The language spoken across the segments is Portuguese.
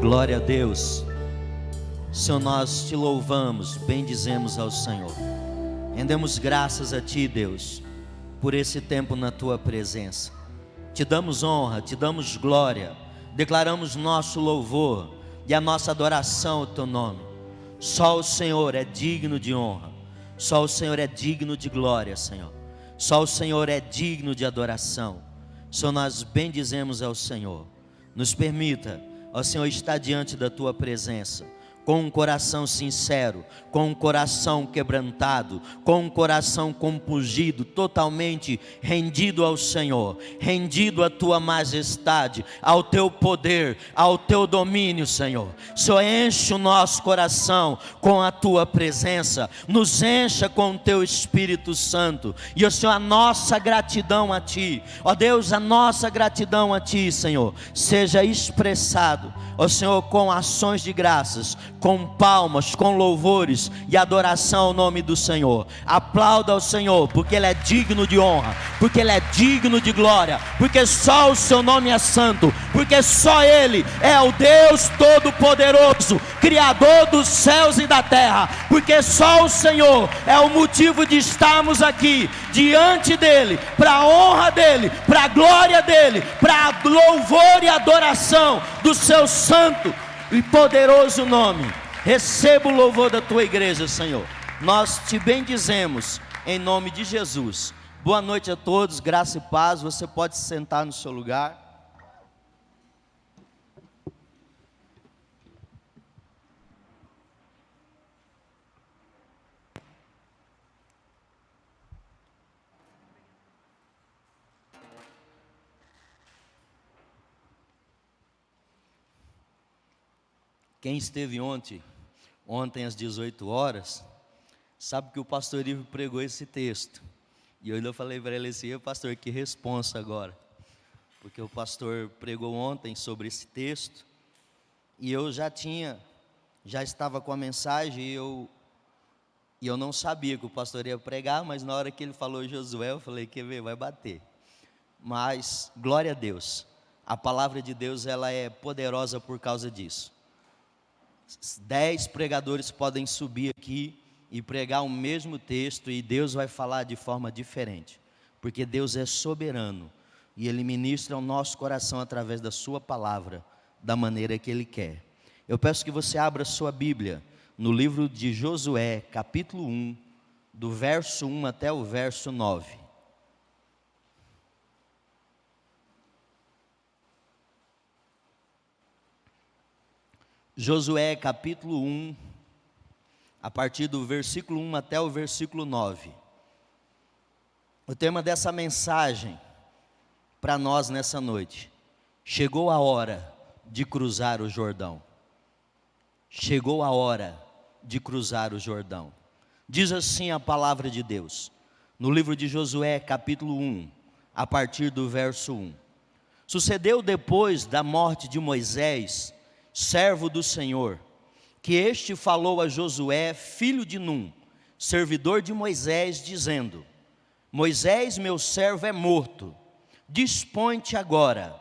Glória a Deus. Senhor, nós te louvamos, bendizemos ao Senhor. Rendemos graças a Ti, Deus, por esse tempo na Tua presença. Te damos honra, te damos glória, declaramos nosso louvor e a nossa adoração ao Teu nome. Só o Senhor é digno de honra, só o Senhor é digno de glória, Senhor. Só o Senhor é digno de adoração. Senhor, nós bendizemos ao Senhor. Nos permita, ó Senhor, estar diante da Tua presença, com um coração sincero, com um coração quebrantado, com um coração compungido, totalmente rendido ao Senhor, rendido à Tua majestade, ao Teu poder, ao Teu domínio, Senhor. Senhor, enche o nosso coração com a Tua presença, nos encha com o Teu Espírito Santo, e, ó Senhor, a nossa gratidão a Ti, ó Deus, a nossa gratidão a Ti, Senhor, seja expressado, ó Senhor, com ações de graças, com palmas, com louvores e adoração ao nome do Senhor. Aplauda ao Senhor, porque Ele é digno de honra, porque Ele é digno de glória, porque só o Seu nome é santo, porque só Ele é o Deus Todo-Poderoso, Criador dos céus e da terra, porque só o Senhor é o motivo de estarmos aqui diante dEle, para a honra dEle, para a glória dEle, para a louvor e adoração do Seu santo e poderoso nome. Receba o louvor da Tua igreja, Senhor. Nós Te bendizemos em nome de Jesus. Boa noite a todos, graça e paz. Você pode se sentar no seu lugar. Quem esteve ontem às 18 horas, sabe que o pastor Ivo pregou esse texto. E eu ainda falei para ele assim: pastor, que responsa agora. Porque o pastor pregou ontem sobre esse texto, e eu já estava com a mensagem, e eu não sabia que o pastor ia pregar, mas na hora que ele falou Josué, eu falei: quer ver, vai bater. Mas, glória a Deus, a palavra de Deus, ela é poderosa por causa disso. 10 pregadores podem subir aqui e pregar o mesmo texto, e Deus vai falar de forma diferente, porque Deus é soberano, e Ele ministra ao nosso coração através da sua palavra, da maneira que Ele quer. Eu peço que você abra sua Bíblia no livro de Josué, capítulo 1, do verso 1 até o verso 9. Josué capítulo 1, a partir do versículo 1 até o versículo 9. O tema dessa mensagem para nós nessa noite: chegou a hora de cruzar o Jordão. Chegou a hora de cruzar o Jordão. Diz assim a palavra de Deus, no livro de Josué capítulo 1, a partir do verso 1. Sucedeu depois da morte de Moisés, servo do Senhor, que este falou a Josué, filho de Num, servidor de Moisés, dizendo: Moisés, meu servo, é morto. Dispõe-te agora,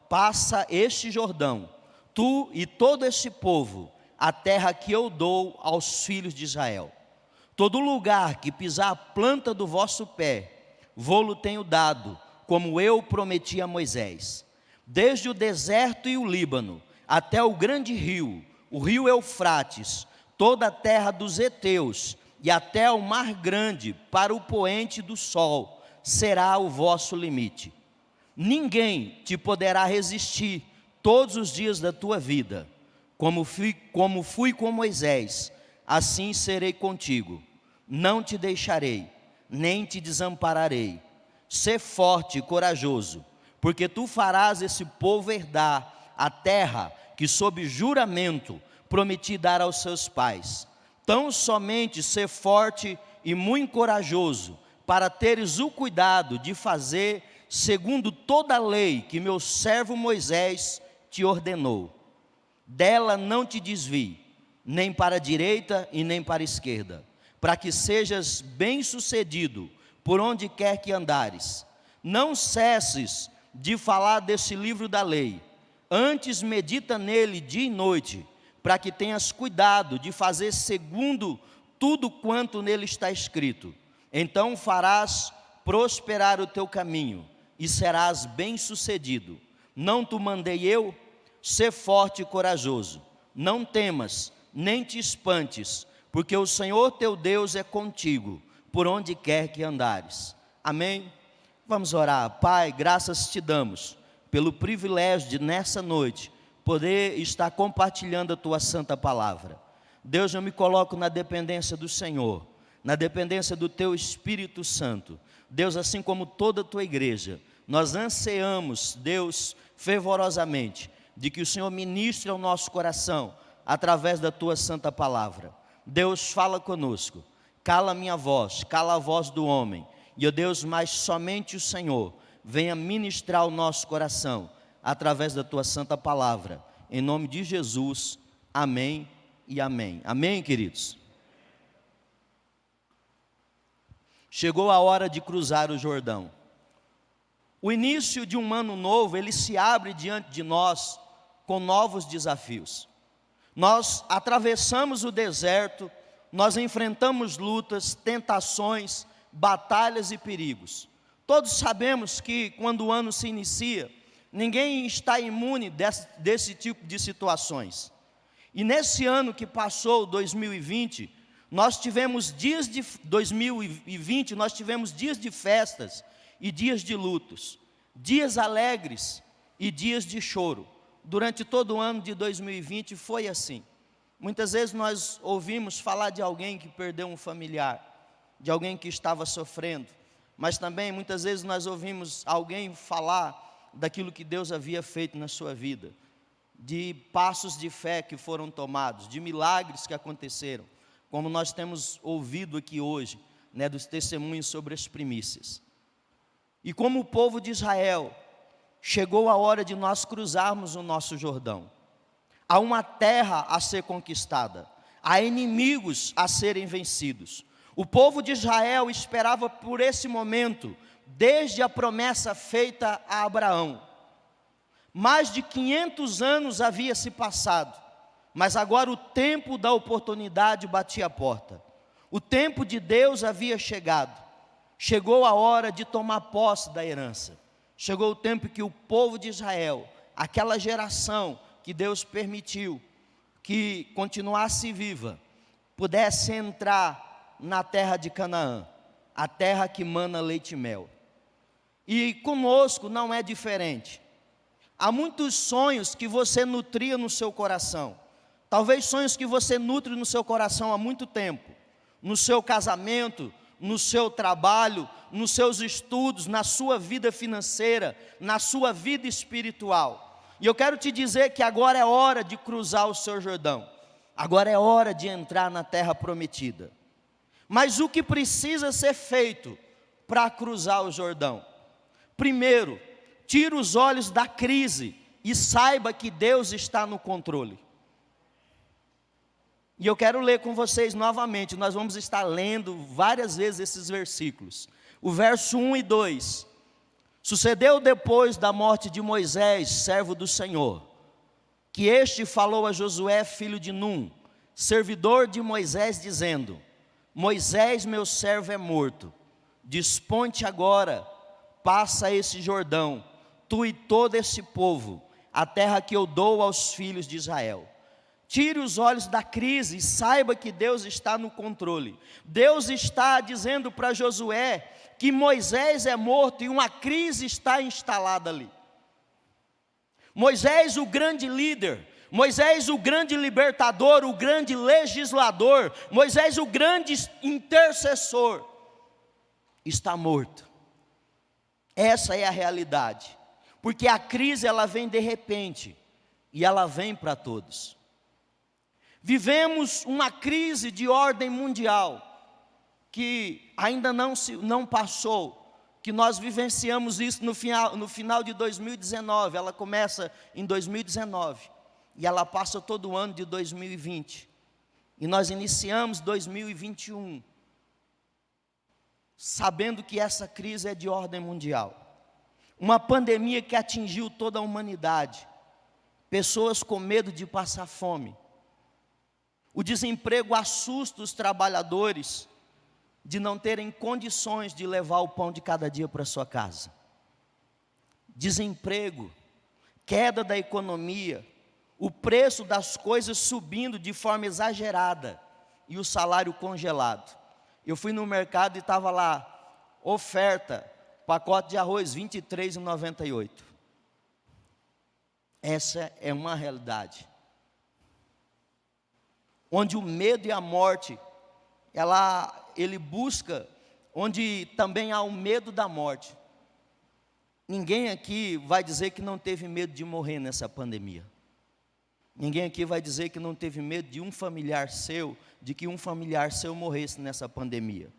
passa este Jordão, tu e todo este povo, a terra que eu dou aos filhos de Israel. Todo lugar que pisar a planta do vosso pé, vô-lo tenho dado, como eu prometi a Moisés. Desde o deserto e o Líbano, até o grande rio, o rio Eufrates, toda a terra dos heteus, e até o mar grande, para o poente do sol, será o vosso limite. Ninguém te poderá resistir todos os dias da tua vida. Como fui com Moisés, assim serei contigo. Não te deixarei, nem te desampararei. Sê forte e corajoso, porque tu farás esse povo herdar a terra que sob juramento prometi dar aos seus pais. Tão somente ser forte e muito corajoso, para teres o cuidado de fazer segundo toda a lei que meu servo Moisés te ordenou. Dela não te desvie, nem para a direita e nem para a esquerda, para que sejas bem-sucedido por onde quer que andares. Não cesses de falar desse livro da lei, Antes medita nele dia e noite, para que tenhas cuidado de fazer segundo tudo quanto nele está escrito. Então farás prosperar o teu caminho e serás bem-sucedido. Não te mandei eu? Sê forte e corajoso. Não temas, nem te espantes, porque o Senhor teu Deus é contigo, por onde quer que andares. Amém? Vamos orar. Pai, graças te damos pelo privilégio de nessa noite poder estar compartilhando a tua santa palavra. Deus, eu me coloco na dependência do Senhor, na dependência do teu Espírito Santo. Deus, assim como toda a tua igreja, nós ansiamos, Deus, fervorosamente, de que o Senhor ministre ao nosso coração, através da tua santa palavra. Deus, fala conosco, cala a minha voz, cala a voz do homem, e, ó Deus, mas somente o Senhor venha ministrar o nosso coração, através da tua santa palavra, em nome de Jesus, amém e amém. Amém, queridos? Chegou a hora de cruzar o Jordão. O início de um ano novo, ele se abre diante de nós com novos desafios. Nós atravessamos o deserto, nós enfrentamos lutas, tentações, batalhas e perigos. Todos sabemos que quando o ano se inicia, ninguém está imune desse tipo de situações. E nesse ano que passou, 2020, nós tivemos dias de 2020, nós tivemos dias de festas e dias de lutos, dias alegres e dias de choro. Durante todo o ano de 2020 foi assim. Muitas vezes nós ouvimos falar de alguém que perdeu um familiar, de alguém que estava sofrendo, mas também muitas vezes nós ouvimos alguém falar daquilo que Deus havia feito na sua vida, de passos de fé que foram tomados, de milagres que aconteceram, como nós temos ouvido aqui hoje, dos testemunhos sobre as primícias. E como o povo de Israel, chegou a hora de nós cruzarmos o nosso Jordão. Há uma terra a ser conquistada, há inimigos a serem vencidos. O povo de Israel esperava por esse momento, desde a promessa feita a Abraão. Mais de 500 anos havia se passado, mas agora o tempo da oportunidade batia a porta. O tempo de Deus havia chegado. Chegou a hora de tomar posse da herança. Chegou o tempo que o povo de Israel, aquela geração que Deus permitiu que continuasse viva, pudesse entrar na terra de Canaã, a terra que mana leite e mel. E conosco não é diferente. Há muitos sonhos que você nutria no seu coração, talvez sonhos que você nutre no seu coração há muito tempo, no seu casamento, no seu trabalho, nos seus estudos, na sua vida financeira, na sua vida espiritual. E eu quero te dizer que agora é hora de cruzar o seu Jordão, agora é hora de entrar na terra prometida. Mas o que precisa ser feito para cruzar o Jordão? Primeiro, tire os olhos da crise e saiba que Deus está no controle. E eu quero ler com vocês novamente, nós vamos estar lendo várias vezes esses versículos. O verso 1 e 2. Sucedeu depois da morte de Moisés, servo do Senhor, que este falou a Josué, filho de Num, servidor de Moisés, dizendo: Moisés, meu servo, é morto. Dispõe-te agora, passa esse Jordão, tu e todo esse povo, a terra que eu dou aos filhos de Israel. Tire os olhos da crise e saiba que Deus está no controle. Deus está dizendo para Josué que Moisés é morto e uma crise está instalada ali. Moisés, o grande líder, Moisés, o grande libertador, o grande legislador, Moisés, o grande intercessor, está morto. Essa é a realidade, porque a crise ela vem de repente e ela vem para todos. Vivemos uma crise de ordem mundial que ainda não passou, que nós vivenciamos isso no final de 2019, ela começa em 2019 e ela passa todo o ano de 2020 e nós iniciamos 2021 sabendo que essa crise é de ordem mundial, uma pandemia que atingiu toda a humanidade. pessoas com medo de passar fome. O desemprego assusta os trabalhadores de não terem condições de levar o pão de cada dia para sua casa. Desemprego, queda da economia, o preço das coisas subindo de forma exagerada e o salário congelado. Eu fui no mercado e estava lá, oferta, pacote de arroz, R$ 23,98. Essa é uma realidade. Onde o medo e a morte, ele busca, onde também há o medo da morte. Ninguém aqui vai dizer que não teve medo de morrer nessa pandemia. Ninguém aqui vai dizer que não teve medo de que um familiar seu morresse nessa pandemia.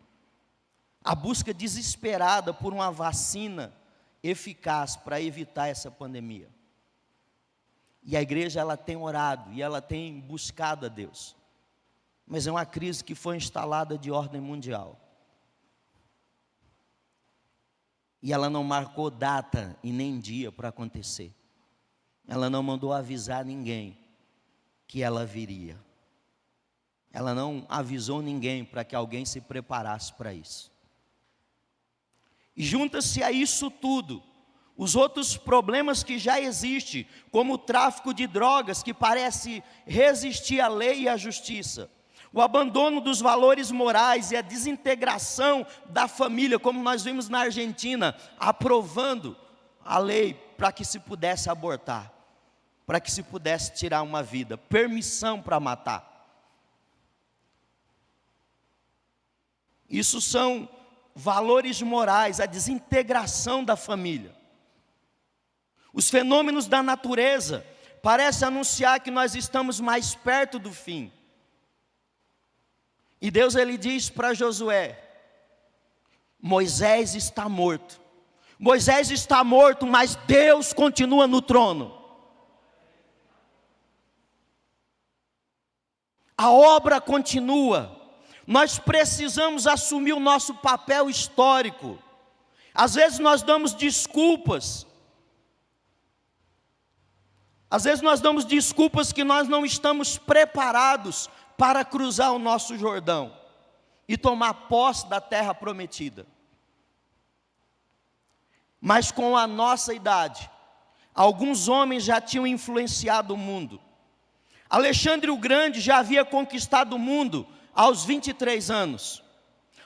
A busca desesperada por uma vacina eficaz para evitar essa pandemia. E a igreja, ela tem orado e ela tem buscado a Deus. Mas é uma crise que foi instalada de ordem mundial. E ela não marcou data e nem dia para acontecer. Ela não mandou avisar ninguém que ela viria. Ela não avisou ninguém para que alguém se preparasse para isso. E junta-se a isso tudo os outros problemas que já existem, como o tráfico de drogas, que parece resistir à lei e à justiça. O abandono dos valores morais e a desintegração da família, como nós vimos na Argentina, aprovando a lei para que se pudesse abortar, para que se pudesse tirar uma vida, permissão para matar. Isso são valores morais, a desintegração da família. Os fenômenos da natureza parecem anunciar que nós estamos mais perto do fim. E Deus, ele diz para Josué: Moisés está morto. Moisés está morto, mas Deus continua no trono. A obra continua. Nós precisamos assumir o nosso papel histórico. Às vezes nós damos desculpas. Às vezes nós damos desculpas que nós não estamos preparados para cruzar o nosso Jordão e tomar posse da terra prometida. Mas com a nossa idade, alguns homens já tinham influenciado o mundo. Alexandre o Grande já havia conquistado o mundo aos 23 anos.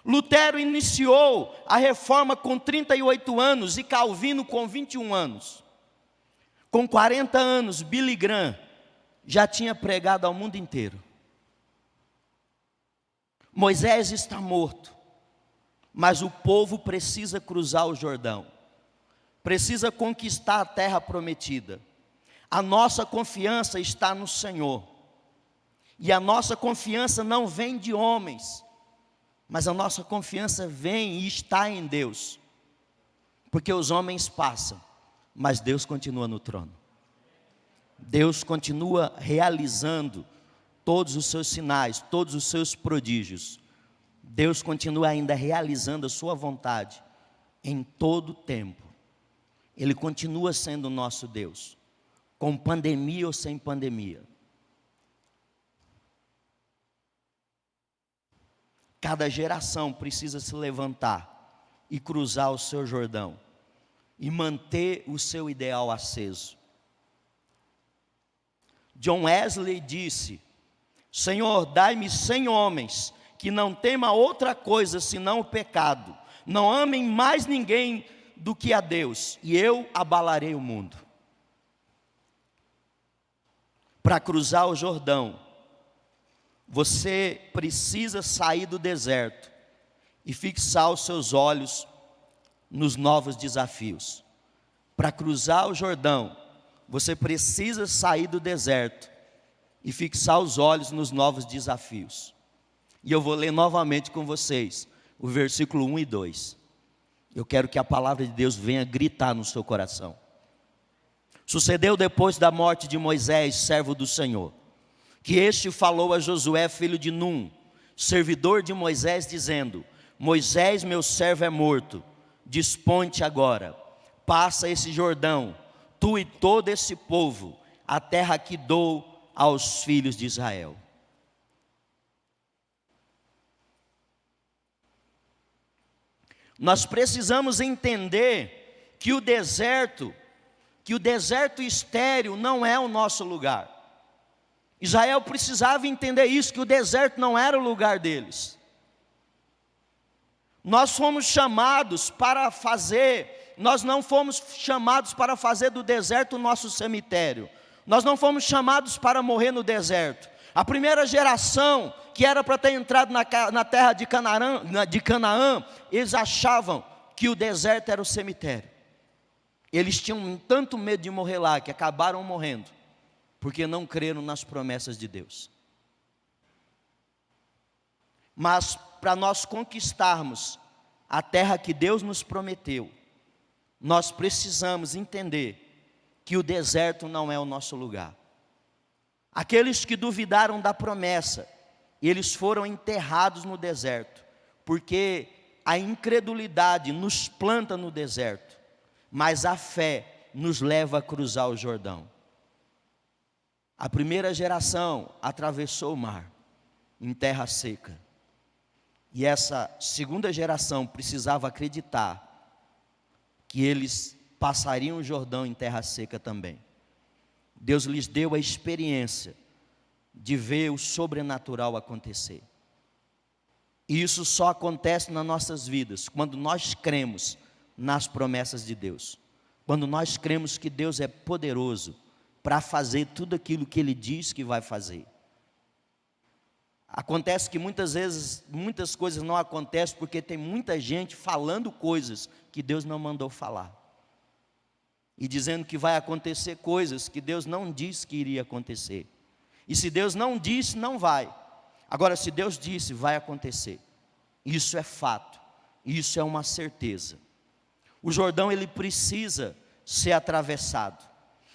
Lutero iniciou a reforma com 38 anos e Calvino com 21 anos. Com 40 anos, Billy Graham já tinha pregado ao mundo inteiro. Moisés está morto, mas o povo precisa cruzar o Jordão, precisa conquistar a terra prometida. A nossa confiança está no Senhor, e a nossa confiança não vem de homens, mas a nossa confiança vem e está em Deus, porque os homens passam, mas Deus continua no trono. Deus continua realizando todos os seus sinais, todos os seus prodígios. Deus continua ainda realizando a sua vontade em todo o tempo. Ele continua sendo o nosso Deus, com pandemia ou sem pandemia. Cada geração precisa se levantar e cruzar o seu Jordão e manter o seu ideal aceso. John Wesley disse: Senhor, dai-me 100 homens que não temam outra coisa senão o pecado, não amem mais ninguém do que a Deus, e eu abalarei o mundo. Para cruzar o Jordão, você precisa sair do deserto e fixar os seus olhos nos novos desafios. Para cruzar o Jordão, você precisa sair do deserto e fixar os olhos nos novos desafios. E eu vou ler novamente com vocês o versículo 1 e 2. Eu quero que a palavra de Deus venha gritar no seu coração. Sucedeu depois da morte de Moisés, servo do Senhor, que este falou a Josué, filho de Num, servidor de Moisés, dizendo: Moisés, meu servo, é morto. Dispõe-te agora, passa esse Jordão, tu e todo esse povo, a terra que dou aos filhos de Israel. Nós precisamos entender que o deserto estéril não é o nosso lugar. Israel precisava entender isso, que o deserto não era o lugar deles. Nós fomos chamados para fazer, nós não fomos chamados para fazer do deserto o nosso cemitério. Nós não fomos chamados para morrer no deserto. A primeira geração, que era para ter entrado na terra de Canaã, eles achavam que o deserto era o cemitério. Eles tinham tanto medo de morrer lá, que acabaram morrendo, porque não creram nas promessas de Deus. Mas para nós conquistarmos a terra que Deus nos prometeu, nós precisamos entender que o deserto não é o nosso lugar. Aqueles que duvidaram da promessa, eles foram enterrados no deserto, porque a incredulidade nos planta no deserto, mas a fé nos leva a cruzar o Jordão. A primeira geração atravessou o mar em terra seca. E essa segunda geração precisava acreditar que eles passariam o Jordão em terra seca também. Deus lhes deu a experiência de ver o sobrenatural acontecer. E isso só acontece nas nossas vidas quando nós cremos nas promessas de Deus. Quando nós cremos que Deus é poderoso para fazer tudo aquilo que Ele diz que vai fazer. Acontece que muitas vezes, muitas coisas não acontecem porque tem muita gente falando coisas que Deus não mandou falar. E dizendo que vai acontecer coisas que Deus não disse que iria acontecer. E se Deus não disse, não vai. Agora, se Deus disse, vai acontecer. Isso é fato. Isso é uma certeza. O Jordão, ele precisa ser atravessado.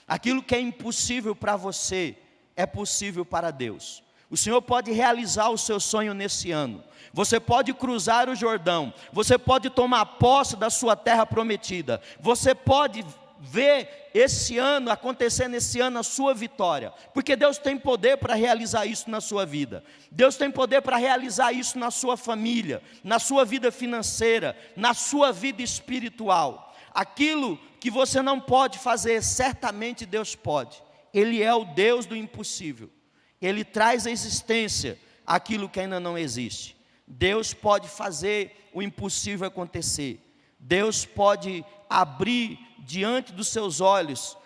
Aquilo que é impossível para você, é possível para Deus. O Senhor pode realizar o seu sonho nesse ano. Você pode cruzar o Jordão. Você pode tomar posse da sua terra prometida. Você pode ver esse ano, acontecer nesse ano a sua vitória. Porque Deus tem poder para realizar isso na sua vida. Deus tem poder para realizar isso na sua família, na sua vida financeira, na sua vida espiritual. Aquilo que você não pode fazer, certamente Deus pode. Ele é o Deus do impossível. Ele traz à existência aquilo que ainda não existe. Deus pode fazer o impossível acontecer. Deus pode abrir diante dos seus olhos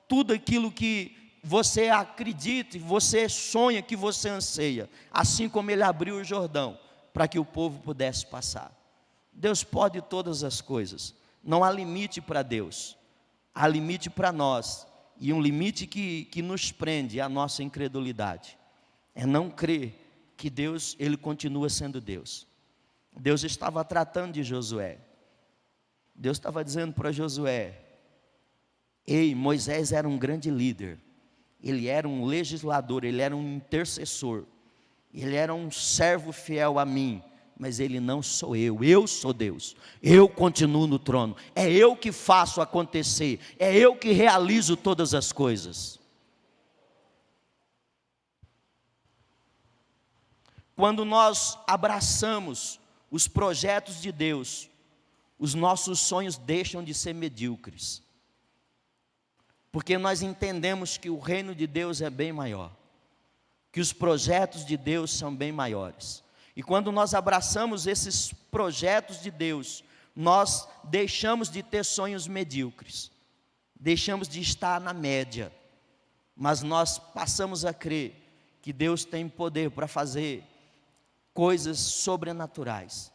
tudo aquilo que você acredita, você sonha, que você anseia. Assim como Ele abriu o Jordão para que o povo pudesse passar. Deus pode todas as coisas. Não há limite para Deus. Há limite para nós. E um limite que nos prende é a nossa incredulidade. É não crer que Deus, Ele continua sendo Deus. Deus estava tratando de Josué. Deus estava dizendo para Josué: ei, Moisés era um grande líder. Ele era um legislador, ele era um intercessor. Ele era um servo fiel a mim. Mas ele não sou eu sou Deus, eu continuo no trono, é eu que faço acontecer, é eu que realizo todas as coisas. Quando nós abraçamos os projetos de Deus, os nossos sonhos deixam de ser medíocres, porque nós entendemos que o reino de Deus é bem maior, que os projetos de Deus são bem maiores. E quando nós abraçamos esses projetos de Deus, nós deixamos de ter sonhos medíocres, deixamos de estar na média, mas nós passamos a crer que Deus tem poder para fazer coisas sobrenaturais.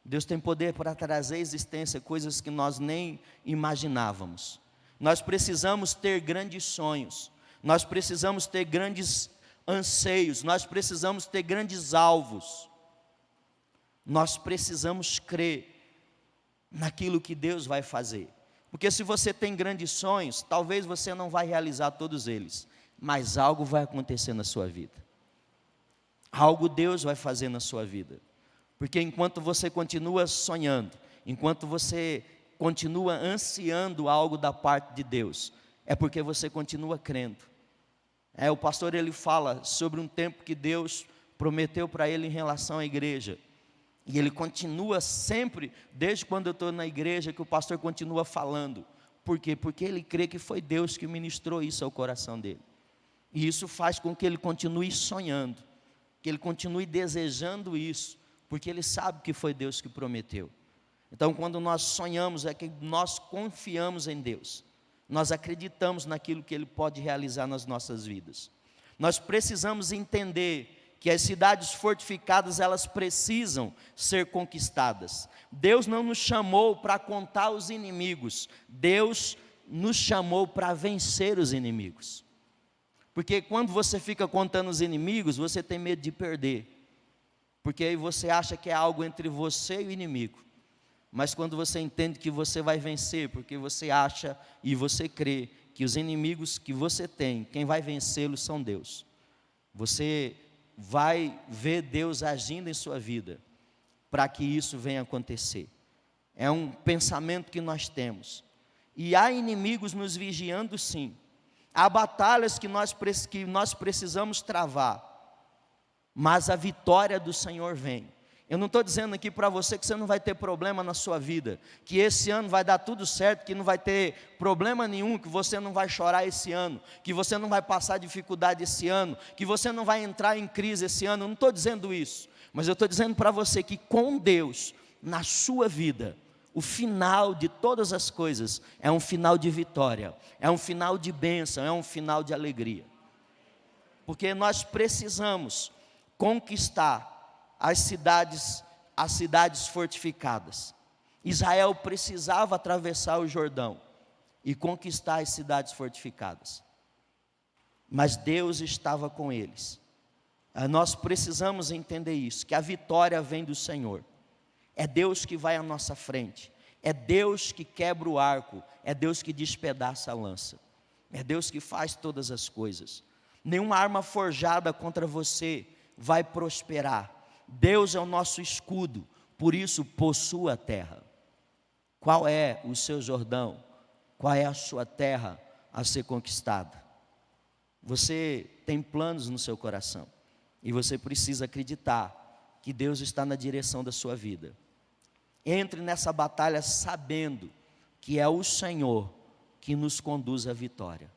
Deus tem poder para trazer à existência coisas que nós nem imaginávamos. Nós precisamos ter grandes sonhos, nós precisamos ter grandes anseios, nós precisamos ter grandes alvos. Nós precisamos crer naquilo que Deus vai fazer. Porque se você tem grandes sonhos, talvez você não vai realizar todos eles, mas algo vai acontecer na sua vida. Algo Deus vai fazer na sua vida. Porque enquanto você continua sonhando, enquanto você continua ansiando algo da parte de Deus, é porque você continua crendo. O pastor ele fala sobre um tempo que Deus prometeu para ele em relação à igreja. E ele continua sempre, desde quando eu estou na igreja, que o pastor continua falando. Por quê? Porque ele crê que foi Deus que ministrou isso ao coração dele. E isso faz com que ele continue sonhando, que ele continue desejando isso, porque ele sabe que foi Deus que prometeu. Então, quando nós sonhamos, é que nós confiamos em Deus. Nós acreditamos naquilo que Ele pode realizar nas nossas vidas. Nós precisamos entender que as cidades fortificadas, elas precisam ser conquistadas. Deus não nos chamou para contar os inimigos. Deus nos chamou para vencer os inimigos. Porque quando você fica contando os inimigos, você tem medo de perder. Porque aí você acha que é algo entre você e o inimigo. Mas quando você entende que você vai vencer, porque você acha e você crê que os inimigos que você tem, quem vai vencê-los são Deus. Você vai ver Deus agindo em sua vida, para que isso venha acontecer. É um pensamento que nós temos. E há inimigos nos vigiando sim. Há batalhas que nós precisamos travar. Mas a vitória do Senhor vem. Eu não estou dizendo aqui para você que você não vai ter problema na sua vida, que esse ano vai dar tudo certo, que não vai ter problema nenhum, que você não vai chorar esse ano, que você não vai passar dificuldade esse ano, que você não vai entrar em crise esse ano. Eu não estou dizendo isso, mas eu estou dizendo para você que com Deus, na sua vida, o final de todas as coisas é um final de vitória, é um final de bênção, é um final de alegria. Porque nós precisamos conquistar as cidades fortificadas. Israel precisava atravessar o Jordão e conquistar as cidades fortificadas. Mas Deus estava com eles. Nós precisamos entender isso, que a vitória vem do Senhor. É Deus que vai à nossa frente. É Deus que quebra o arco. É Deus que despedaça a lança. É Deus que faz todas as coisas. Nenhuma arma forjada contra você vai prosperar. Deus é o nosso escudo, por isso possua a terra. Qual é o seu Jordão? Qual é a sua terra a ser conquistada? Você tem planos no seu coração e você precisa acreditar que Deus está na direção da sua vida. Entre nessa batalha sabendo que é o Senhor que nos conduz à vitória.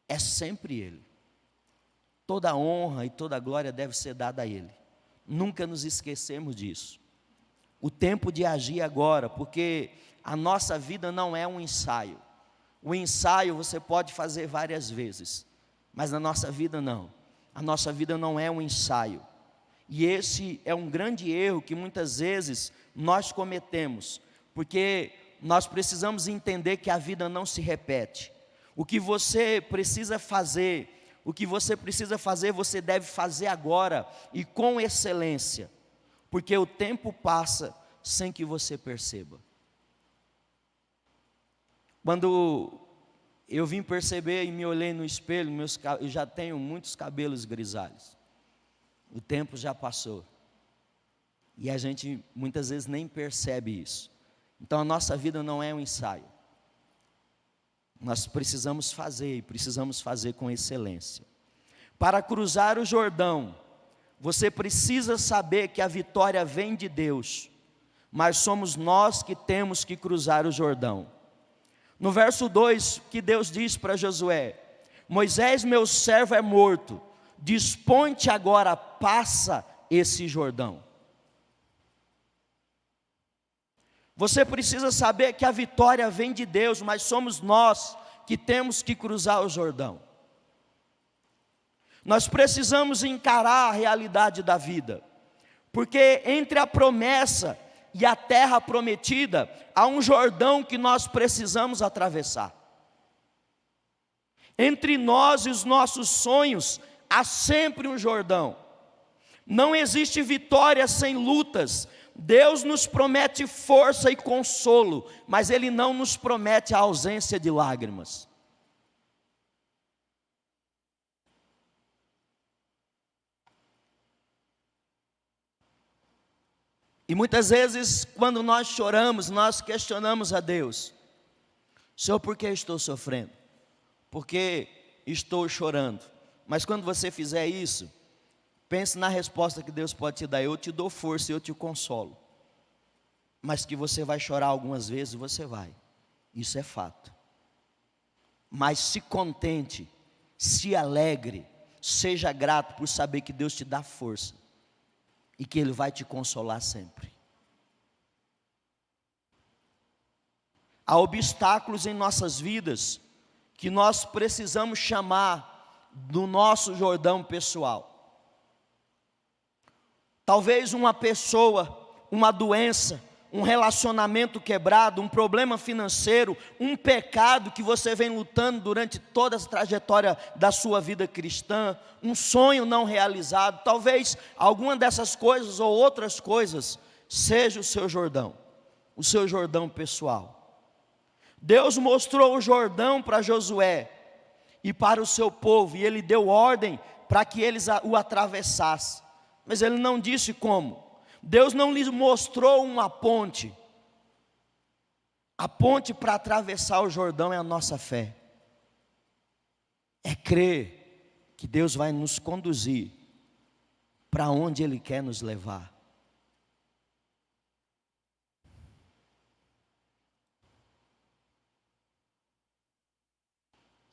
É sempre Ele. Toda a honra e toda a glória deve ser dada a Ele. Nunca nos esquecemos disso. O tempo de agir agora, porque a nossa vida não é um ensaio. O ensaio você pode fazer várias vezes, mas na nossa vida não. A nossa vida não é um ensaio. E esse é um grande erro que muitas vezes nós cometemos, porque nós precisamos entender que a vida não se repete. O que você precisa fazer, você deve fazer agora e com excelência, porque o tempo passa sem que você perceba. Quando eu vim perceber e me olhei no espelho, eu já tenho muitos cabelos grisalhos. O tempo já passou. E a gente muitas vezes nem percebe isso. Então a nossa vida não é um ensaio. Nós precisamos fazer, e precisamos fazer com excelência. Para cruzar o Jordão, você precisa saber que a vitória vem de Deus, mas somos nós que temos que cruzar o Jordão. No verso 2, que Deus diz para Josué: Moisés, meu servo, é morto, dispõe-te agora, passa esse Jordão. Você precisa saber que a vitória vem de Deus, mas somos nós que temos que cruzar o Jordão. Nós precisamos encarar a realidade da vida, porque entre a promessa e a terra prometida, há um Jordão que nós precisamos atravessar. Entre nós e os nossos sonhos, há sempre um Jordão. Não existe vitória sem lutas. Deus nos promete força e consolo, mas Ele não nos promete a ausência de lágrimas. E muitas vezes, quando nós choramos, nós questionamos a Deus: Senhor, por que estou sofrendo? Por que estou chorando? Mas quando você fizer isso, pense na resposta que Deus pode te dar. Eu te dou força e eu te consolo. Mas que você vai chorar algumas vezes, você vai. Isso é fato. Mas se contente, se alegre, seja grato por saber que Deus te dá força e que Ele vai te consolar sempre. Há obstáculos em nossas vidas que nós precisamos chamar do nosso Jordão pessoal. Talvez uma pessoa, uma doença, um relacionamento quebrado, um problema financeiro, um pecado que você vem lutando durante toda a trajetória da sua vida cristã, um sonho não realizado, talvez alguma dessas coisas ou outras coisas seja o seu Jordão pessoal. Deus mostrou o Jordão para Josué e para o seu povo, e Ele deu ordem para que eles o atravessassem, mas Ele não disse como. Deus não lhes mostrou uma ponte. A ponte para atravessar o Jordão é a nossa fé. É crer que Deus vai nos conduzir para onde Ele quer nos levar.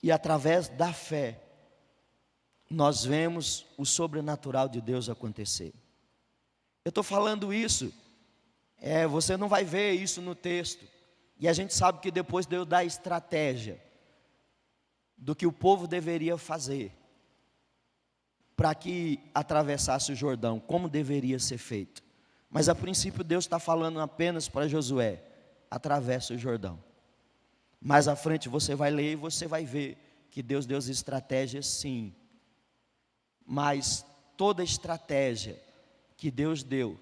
E através da fé, nós vemos o sobrenatural de Deus acontecer. Eu estou falando isso, você não vai ver isso no texto. E a gente sabe que depois Deus dá a estratégia do que o povo deveria fazer para que atravessasse o Jordão, como deveria ser feito. Mas a princípio Deus está falando apenas para Josué: atravessa o Jordão. Mais à frente você vai ler e você vai ver que Deus deu estratégias, sim. Mas toda estratégia que Deus deu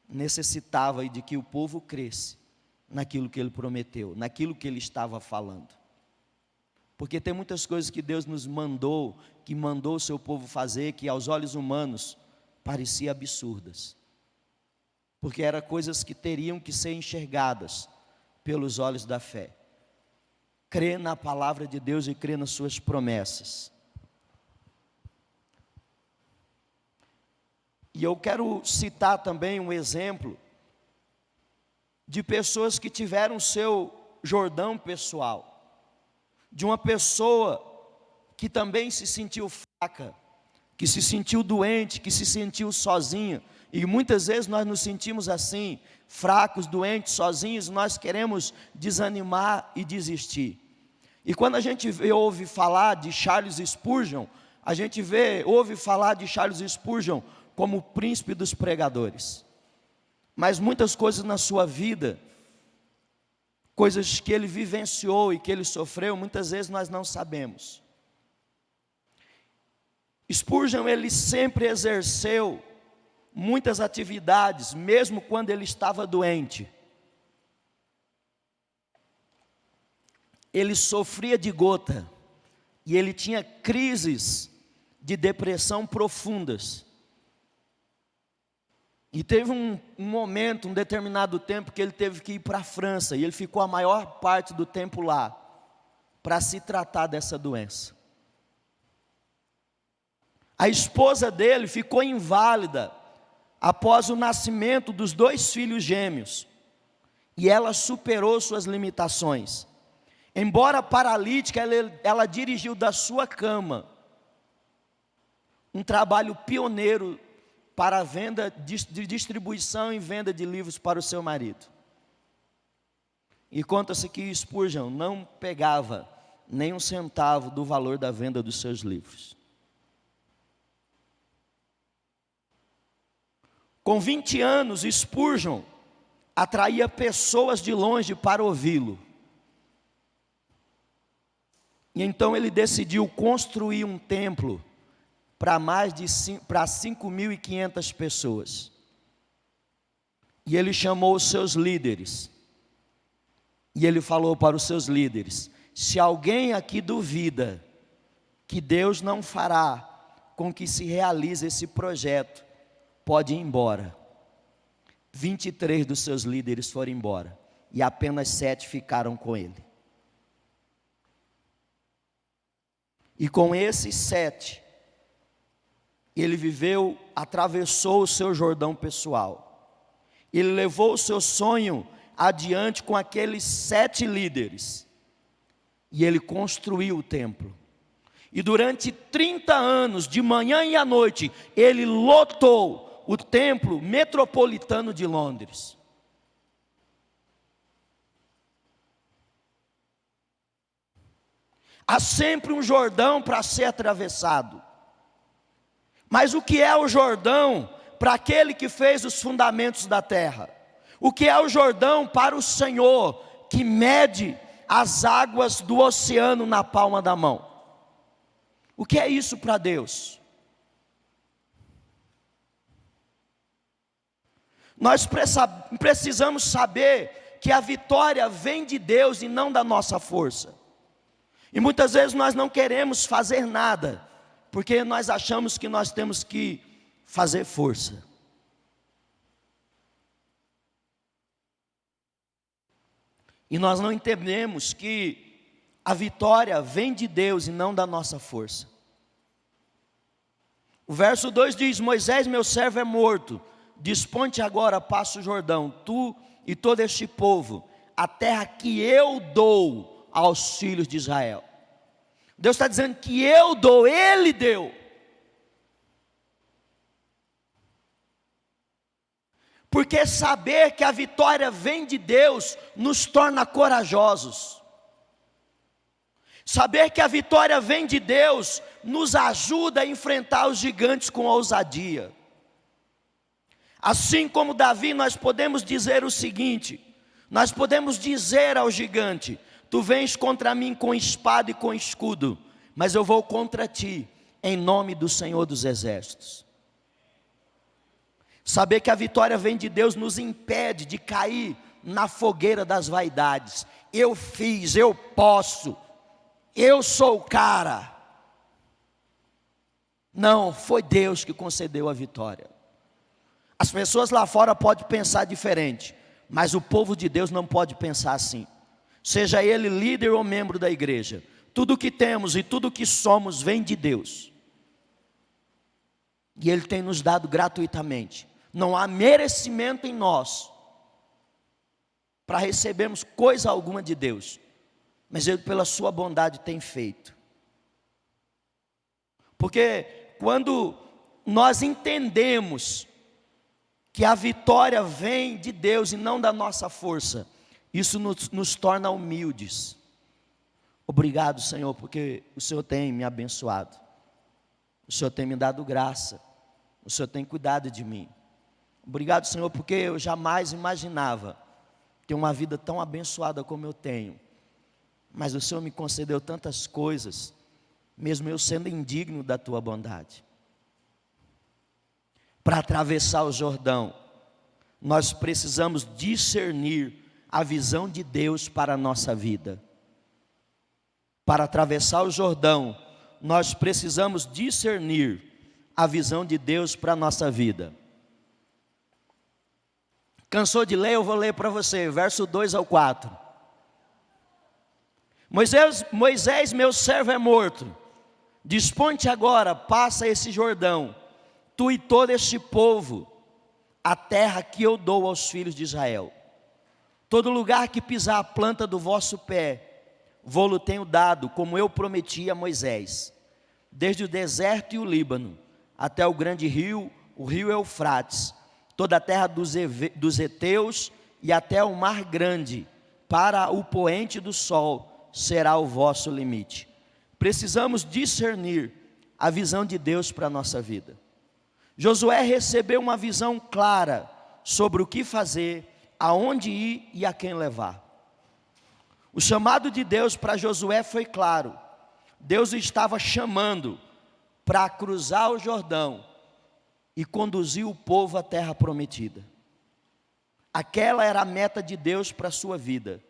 necessitava de que o povo cresce naquilo que Ele prometeu, naquilo que Ele estava falando. Porque tem muitas coisas que Deus nos mandou, que mandou o seu povo fazer, que aos olhos humanos pareciam absurdas. Porque eram coisas que teriam que ser enxergadas pelos olhos da fé. Crê na palavra de Deus e crê nas suas promessas. E eu quero citar também um exemplo de pessoas que tiveram seu Jordão pessoal, de uma pessoa que também se sentiu fraca, que se sentiu doente, que se sentiu sozinha. E muitas vezes nós nos sentimos assim, fracos, doentes, sozinhos, nós queremos desanimar e desistir. E quando a gente ouve falar de Charles Spurgeon, a gente ouve falar de Charles Spurgeon como o príncipe dos pregadores. Mas muitas coisas na sua vida, coisas que ele vivenciou e que ele sofreu, muitas vezes nós não sabemos. Spurgeon, ele sempre exerceu muitas atividades, mesmo quando ele estava doente. Ele sofria de gota, e ele tinha crises de depressão profundas. E teve um momento, um determinado tempo, que ele teve que ir para a França, e ele ficou a maior parte do tempo lá, para se tratar dessa doença. A esposa dele ficou inválida, após o nascimento dos 2 filhos gêmeos, e ela superou suas limitações. Embora paralítica, ela dirigiu da sua cama um trabalho pioneiro para a venda de distribuição e venda de livros para o seu marido. E conta-se que Spurgeon não pegava nem um centavo do valor da venda dos seus livros. Com 20 anos, Spurgeon atraía pessoas de longe para ouvi-lo. E então ele decidiu construir um templo para 5.500 pessoas. E ele chamou os seus líderes. E ele falou para os seus líderes: se alguém aqui duvida que Deus não fará com que se realize esse projeto, pode ir embora. 23 dos seus líderes foram embora, e apenas 7 ficaram com ele. E com esses 7, ele viveu, atravessou o seu Jordão pessoal. Ele levou o seu sonho adiante com aqueles 7 líderes. E ele construiu o templo. E durante 30 anos, de manhã e à noite, ele lotou o templo metropolitano de Londres. Há sempre um Jordão para ser atravessado. Mas o que é o Jordão para aquele que fez os fundamentos da terra? O que é o Jordão para o Senhor que mede as águas do oceano na palma da mão? O que é isso para Deus? Nós precisamos saber que a vitória vem de Deus e não da nossa força. E muitas vezes nós não queremos fazer nada, porque nós achamos que nós temos que fazer força. E nós não entendemos que a vitória vem de Deus e não da nossa força. O verso 2 diz: Moisés, meu servo, é morto. Dispõe-te agora, passa o Jordão, tu e todo este povo, a terra que eu dou aos filhos de Israel. Deus está dizendo que eu dou, Ele deu. Porque saber que a vitória vem de Deus nos torna corajosos. Saber que a vitória vem de Deus nos ajuda a enfrentar os gigantes com ousadia. Assim como Davi, nós podemos dizer o seguinte: nós podemos dizer ao gigante: tu vens contra mim com espada e com escudo, mas eu vou contra ti em nome do Senhor dos Exércitos. Saber que a vitória vem de Deus nos impede de cair na fogueira das vaidades. Eu fiz, eu posso, eu sou o cara. Não, foi Deus que concedeu a vitória. As pessoas lá fora podem pensar diferente, mas o povo de Deus não pode pensar assim. Seja ele líder ou membro da igreja, tudo que temos e tudo que somos vem de Deus. E Ele tem nos dado gratuitamente. Não há merecimento em nós para recebermos coisa alguma de Deus, mas Ele pela sua bondade tem feito. Porque quando nós entendemos que a vitória vem de Deus e não da nossa força, isso nos torna humildes. Obrigado, Senhor, porque o Senhor tem me abençoado, o Senhor tem me dado graça, o Senhor tem cuidado de mim. Obrigado, Senhor, porque eu jamais imaginava ter uma vida tão abençoada como eu tenho, mas o Senhor me concedeu tantas coisas, mesmo eu sendo indigno da tua bondade. Para atravessar o Jordão, nós precisamos discernir a visão de Deus para a nossa vida. Para atravessar o Jordão, nós precisamos discernir a visão de Deus para a nossa vida. Cansou de ler? Eu vou ler para você, verso 2 ao 4. Moisés, meu servo é morto. Dispõe-te agora, passa esse Jordão, tu e todo este povo, a terra que eu dou aos filhos de Israel. Todo lugar que pisar a planta do vosso pé, vou-lo tenho dado, como eu prometi a Moisés. Desde o deserto e o Líbano, até o grande rio, o rio Eufrates, toda a terra dos heteus e até o mar grande, para o poente do sol, será o vosso limite. Precisamos discernir a visão de Deus para a nossa vida. Josué recebeu uma visão clara sobre o que fazer, aonde ir e a quem levar. O chamado de Deus para Josué foi claro. Deus o estava chamando para cruzar o Jordão e conduzir o povo à terra prometida. Aquela era a meta de Deus para a sua vida.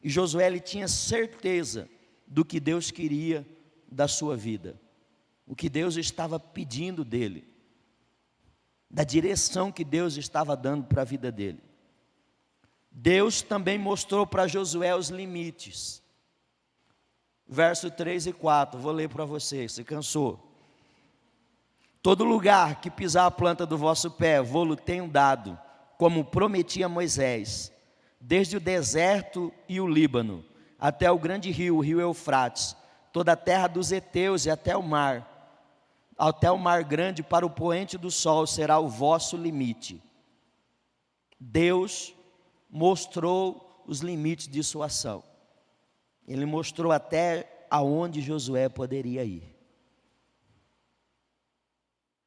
E Josué ele tinha certeza do que Deus queria da sua vida. O que Deus estava pedindo dele. Da direção que Deus estava dando para a vida dele. Deus também mostrou para Josué os limites. Verso 3 e 4, vou ler para você, se cansou. Todo lugar que pisar a planta do vosso pé, vou-lo tenho dado, como prometi a Moisés, desde o deserto e o Líbano, até o grande rio, o rio Eufrates, toda a terra dos heteus e até o mar grande, para o poente do sol será o vosso limite. Deus mostrou os limites de sua ação. Ele mostrou até aonde Josué poderia ir.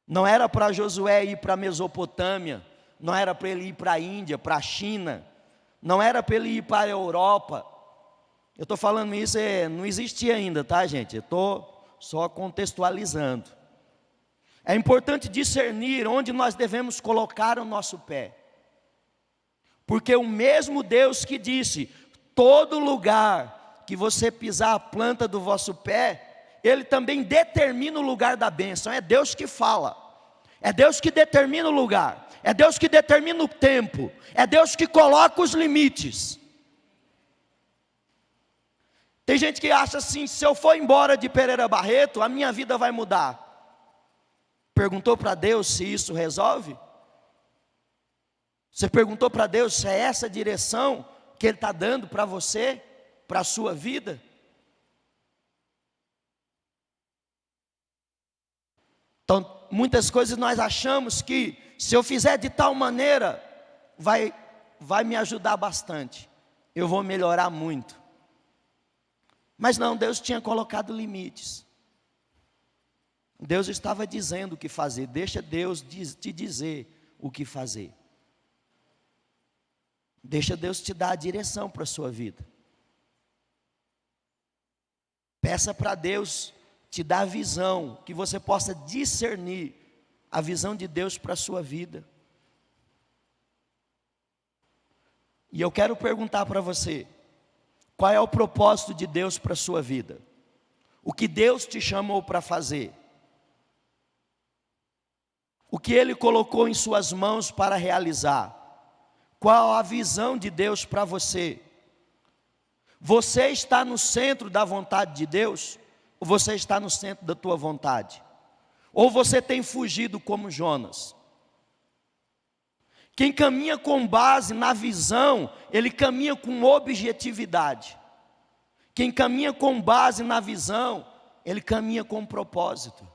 Não era para Josué ir para a Mesopotâmia, não era para ele ir para a Índia, para a China, não era para ele ir para a Europa. Eu estou falando isso, não existia ainda, tá, gente? Eu estou só contextualizando. É importante discernir onde nós devemos colocar o nosso pé. Porque o mesmo Deus que disse, todo lugar que você pisar a planta do vosso pé, Ele também determina o lugar da bênção. É Deus que fala, é Deus que determina o lugar, é Deus que determina o tempo, é Deus que coloca os limites. Tem gente que acha assim, se eu for embora de Pereira Barreto, a minha vida vai mudar. Perguntou para Deus se isso resolve? Você perguntou para Deus se é essa a direção que Ele está dando para você, para a sua vida? Então, muitas coisas nós achamos que se eu fizer de tal maneira, vai me ajudar bastante, eu vou melhorar muito. Mas não, Deus tinha colocado limites. Deus estava dizendo o que fazer, deixa Deus te dizer o que fazer. Deixa Deus te dar a direção para a sua vida. Peça para Deus te dar a visão, que você possa discernir a visão de Deus para a sua vida. E eu quero perguntar para você, qual é o propósito de Deus para a sua vida? O que Deus te chamou para fazer? O que Ele colocou em suas mãos para realizar? Qual a visão de Deus para você? Você está no centro da vontade de Deus? Ou você está no centro da tua vontade? Ou você tem fugido como Jonas? Quem caminha com base na visão, ele caminha com objetividade. Quem caminha com base na visão, ele caminha com propósito.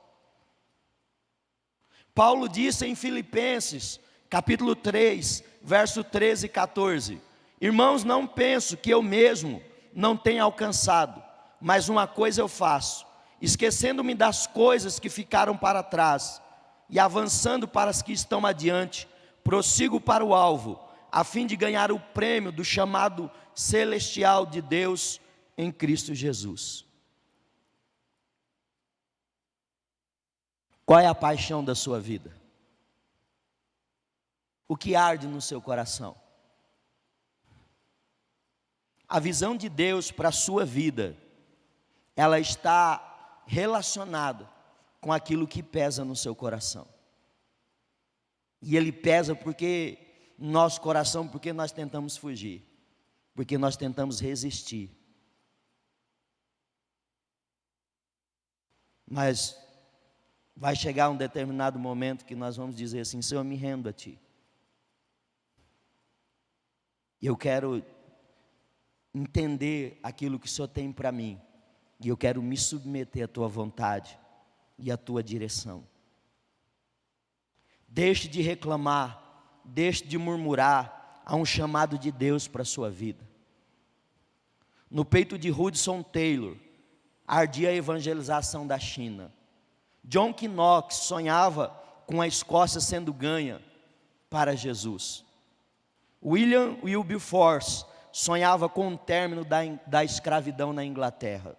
Paulo disse em Filipenses, capítulo 3, verso 13 e 14: Irmãos, não penso que eu mesmo não tenha alcançado, mas uma coisa eu faço, esquecendo-me das coisas que ficaram para trás, e avançando para as que estão adiante, prossigo para o alvo, a fim de ganhar o prêmio do chamado celestial de Deus em Cristo Jesus. Qual é a paixão da sua vida? O que arde no seu coração? A visão de Deus para a sua vida, ela está relacionada com aquilo que pesa no seu coração. E ele pesa porque nosso coração, porque nós tentamos fugir, porque nós tentamos resistir. Mas vai chegar um determinado momento que nós vamos dizer assim: Senhor, eu me rendo a Ti. Eu quero entender aquilo que o Senhor tem para mim. E eu quero me submeter à Tua vontade e à Tua direção. Deixe de reclamar, deixe de murmurar. Há um chamado de Deus para a sua vida. No peito de Hudson Taylor ardia a evangelização da China. John Knox sonhava com a Escócia sendo ganha para Jesus. William Wilberforce sonhava com o término da escravidão na Inglaterra.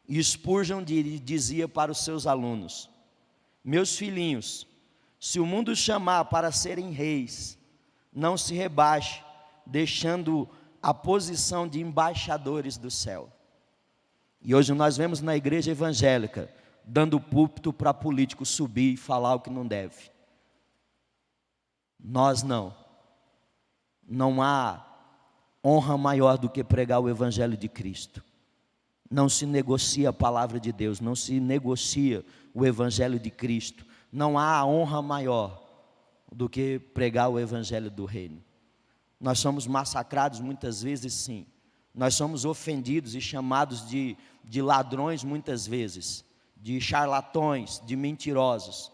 E Spurgeon dizia para os seus alunos: meus filhinhos, se o mundo chamar para serem reis, não se rebaixe, deixando a posição de embaixadores do céu. E hoje nós vemos na igreja evangélica, dando púlpito para político subir e falar o que não deve. Nós não há honra maior do que pregar o evangelho de Cristo. Não se negocia a palavra de Deus, não se negocia o evangelho de Cristo, não há honra maior do que pregar o evangelho do reino. Nós somos massacrados muitas vezes, sim. Nós somos ofendidos e chamados de ladrões muitas vezes, de charlatões, de mentirosos.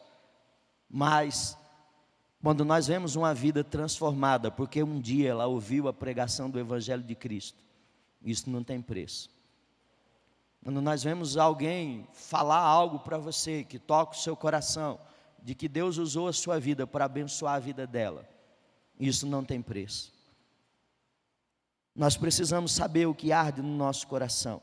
Mas quando nós vemos uma vida transformada, porque um dia ela ouviu a pregação do evangelho de Cristo, isso não tem preço. Quando nós vemos alguém falar algo para você, que toca o seu coração, de que Deus usou a sua vida para abençoar a vida dela, isso não tem preço. Nós precisamos saber o que arde no nosso coração,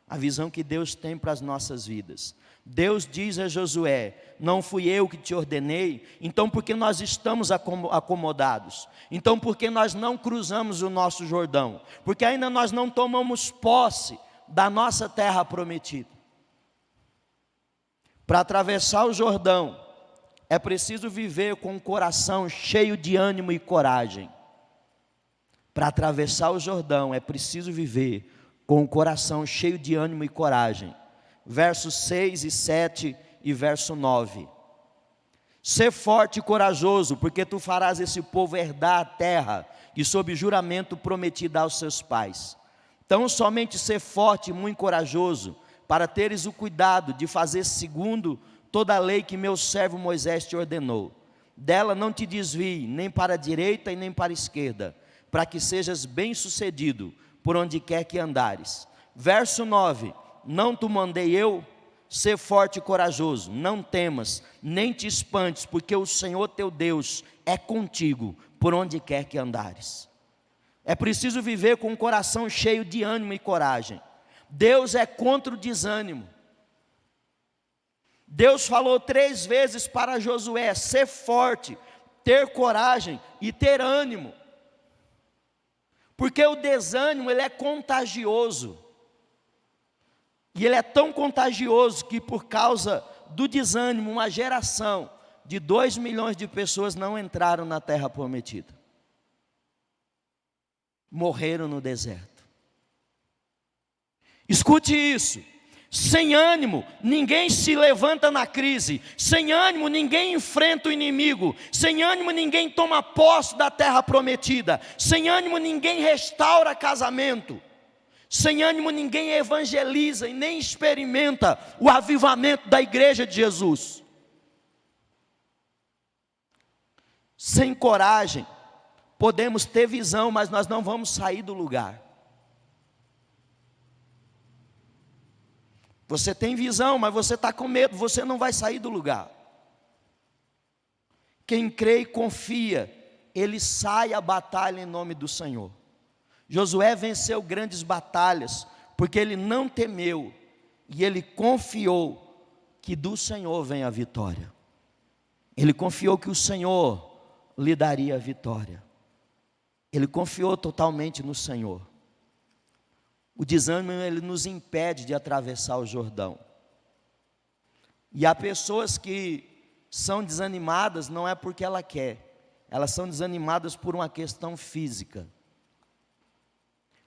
a visão que Deus tem para as nossas vidas. Deus diz a Josué: não fui eu que te ordenei, então por que nós estamos acomodados? Então por que nós não cruzamos o nosso Jordão? Porque ainda nós não tomamos posse da nossa terra prometida. Para atravessar o Jordão, é preciso viver com o coração cheio de ânimo e coragem. Para atravessar o Jordão, é preciso viver com o coração cheio de ânimo e coragem. Versos 6 e 7 e verso 9. Sê forte e corajoso, porque tu farás esse povo herdar a terra, que sob juramento prometi dar aos seus pais. Então somente sê forte e muito corajoso, para teres o cuidado de fazer segundo toda a lei que meu servo Moisés te ordenou. Dela não te desvie, nem para a direita e nem para a esquerda, para que sejas bem-sucedido por onde quer que andares. Verso 9, não te mandei eu? Sê forte e corajoso, não temas, nem te espantes, porque o Senhor teu Deus é contigo, por onde quer que andares. É preciso viver com um coração cheio de ânimo e coragem. Deus é contra o desânimo. Deus falou 3 vezes para Josué: ser forte, ter coragem e ter ânimo. Porque o desânimo, ele é contagioso. E ele é tão contagioso que por causa do desânimo, uma geração de 2 milhões de pessoas não entraram na terra prometida. Morreram no deserto. Escute isso: sem ânimo ninguém se levanta na crise, sem ânimo ninguém enfrenta o inimigo, sem ânimo ninguém toma posse da terra prometida, sem ânimo ninguém restaura casamento, sem ânimo ninguém evangeliza e nem experimenta o avivamento da igreja de Jesus. Sem coragem podemos ter visão, mas nós não vamos sair do lugar. Você tem visão, mas você está com medo, você não vai sair do lugar. Quem crê e confia, ele sai à batalha em nome do Senhor. Josué venceu grandes batalhas, porque ele não temeu, e ele confiou que do Senhor vem a vitória. Ele confiou que o Senhor lhe daria a vitória. Ele confiou totalmente no Senhor. O desânimo, ele nos impede de atravessar o Jordão. E há pessoas que são desanimadas, não é porque ela quer, elas são desanimadas por uma questão física.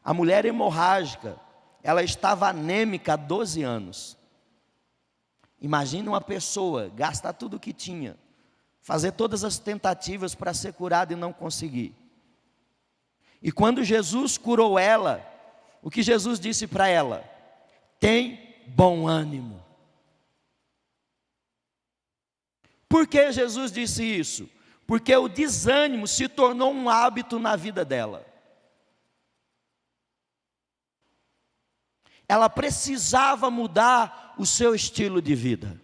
A mulher hemorrágica, ela estava anêmica há 12 anos. Imagina uma pessoa gastar tudo o que tinha, fazer todas as tentativas para ser curada e não conseguir. E quando Jesus curou ela, o que Jesus disse para ela? Tem bom ânimo. Por que Jesus disse isso? Porque o desânimo se tornou um hábito na vida dela. Ela precisava mudar o seu estilo de vida.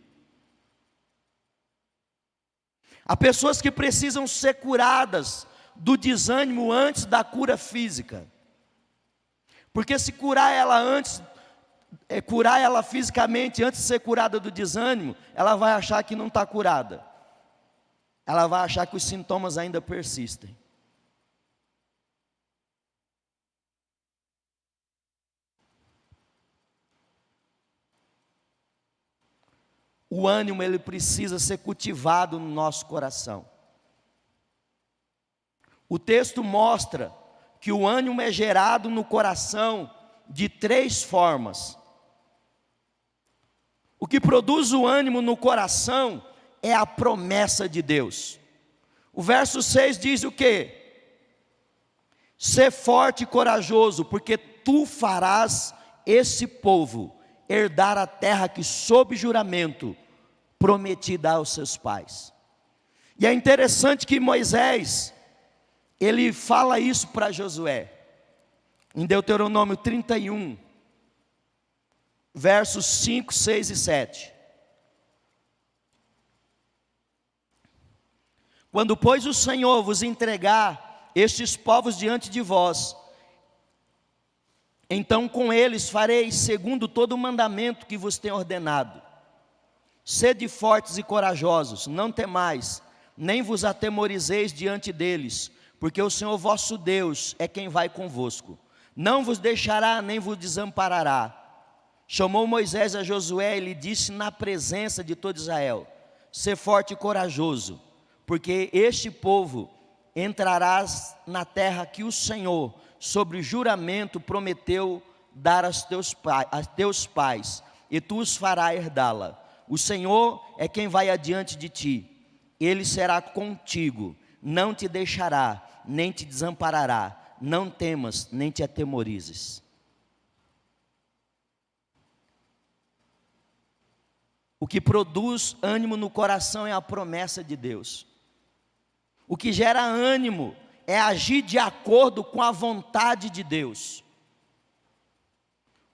Há pessoas que precisam ser curadas do desânimo antes da cura física. Porque se curar ela fisicamente antes de ser curada do desânimo, ela vai achar que não está curada. Ela vai achar que os sintomas ainda persistem. O ânimo, ele precisa ser cultivado no nosso coração. O texto mostra que o ânimo é gerado no coração de 3 formas. O que produz o ânimo no coração é a promessa de Deus. O verso 6 diz o quê? Sê forte e corajoso, porque tu farás esse povo herdar a terra que sob juramento prometi dar aos seus pais. E é interessante que Moisés, ele fala isso para Josué, em Deuteronômio 31, versos 5, 6 e 7. Quando, pois, o Senhor vos entregar estes povos diante de vós, então com eles fareis segundo todo o mandamento que vos tenho ordenado. Sede fortes e corajosos, não temais, nem vos atemorizeis diante deles, porque o Senhor vosso Deus é quem vai convosco. Não vos deixará, nem vos desamparará. Chamou Moisés a Josué e lhe disse na presença de todo Israel: sê forte e corajoso, porque este povo entrarás na terra que o Senhor, sobre juramento, prometeu dar aos teus pais, e tu os farás herdá-la. O Senhor é quem vai adiante de ti, Ele será contigo, não te deixará, nem te desamparará. Não temas, nem te atemorizes. O que produz ânimo no coração é a promessa de Deus. O que gera ânimo é agir de acordo com a vontade de Deus.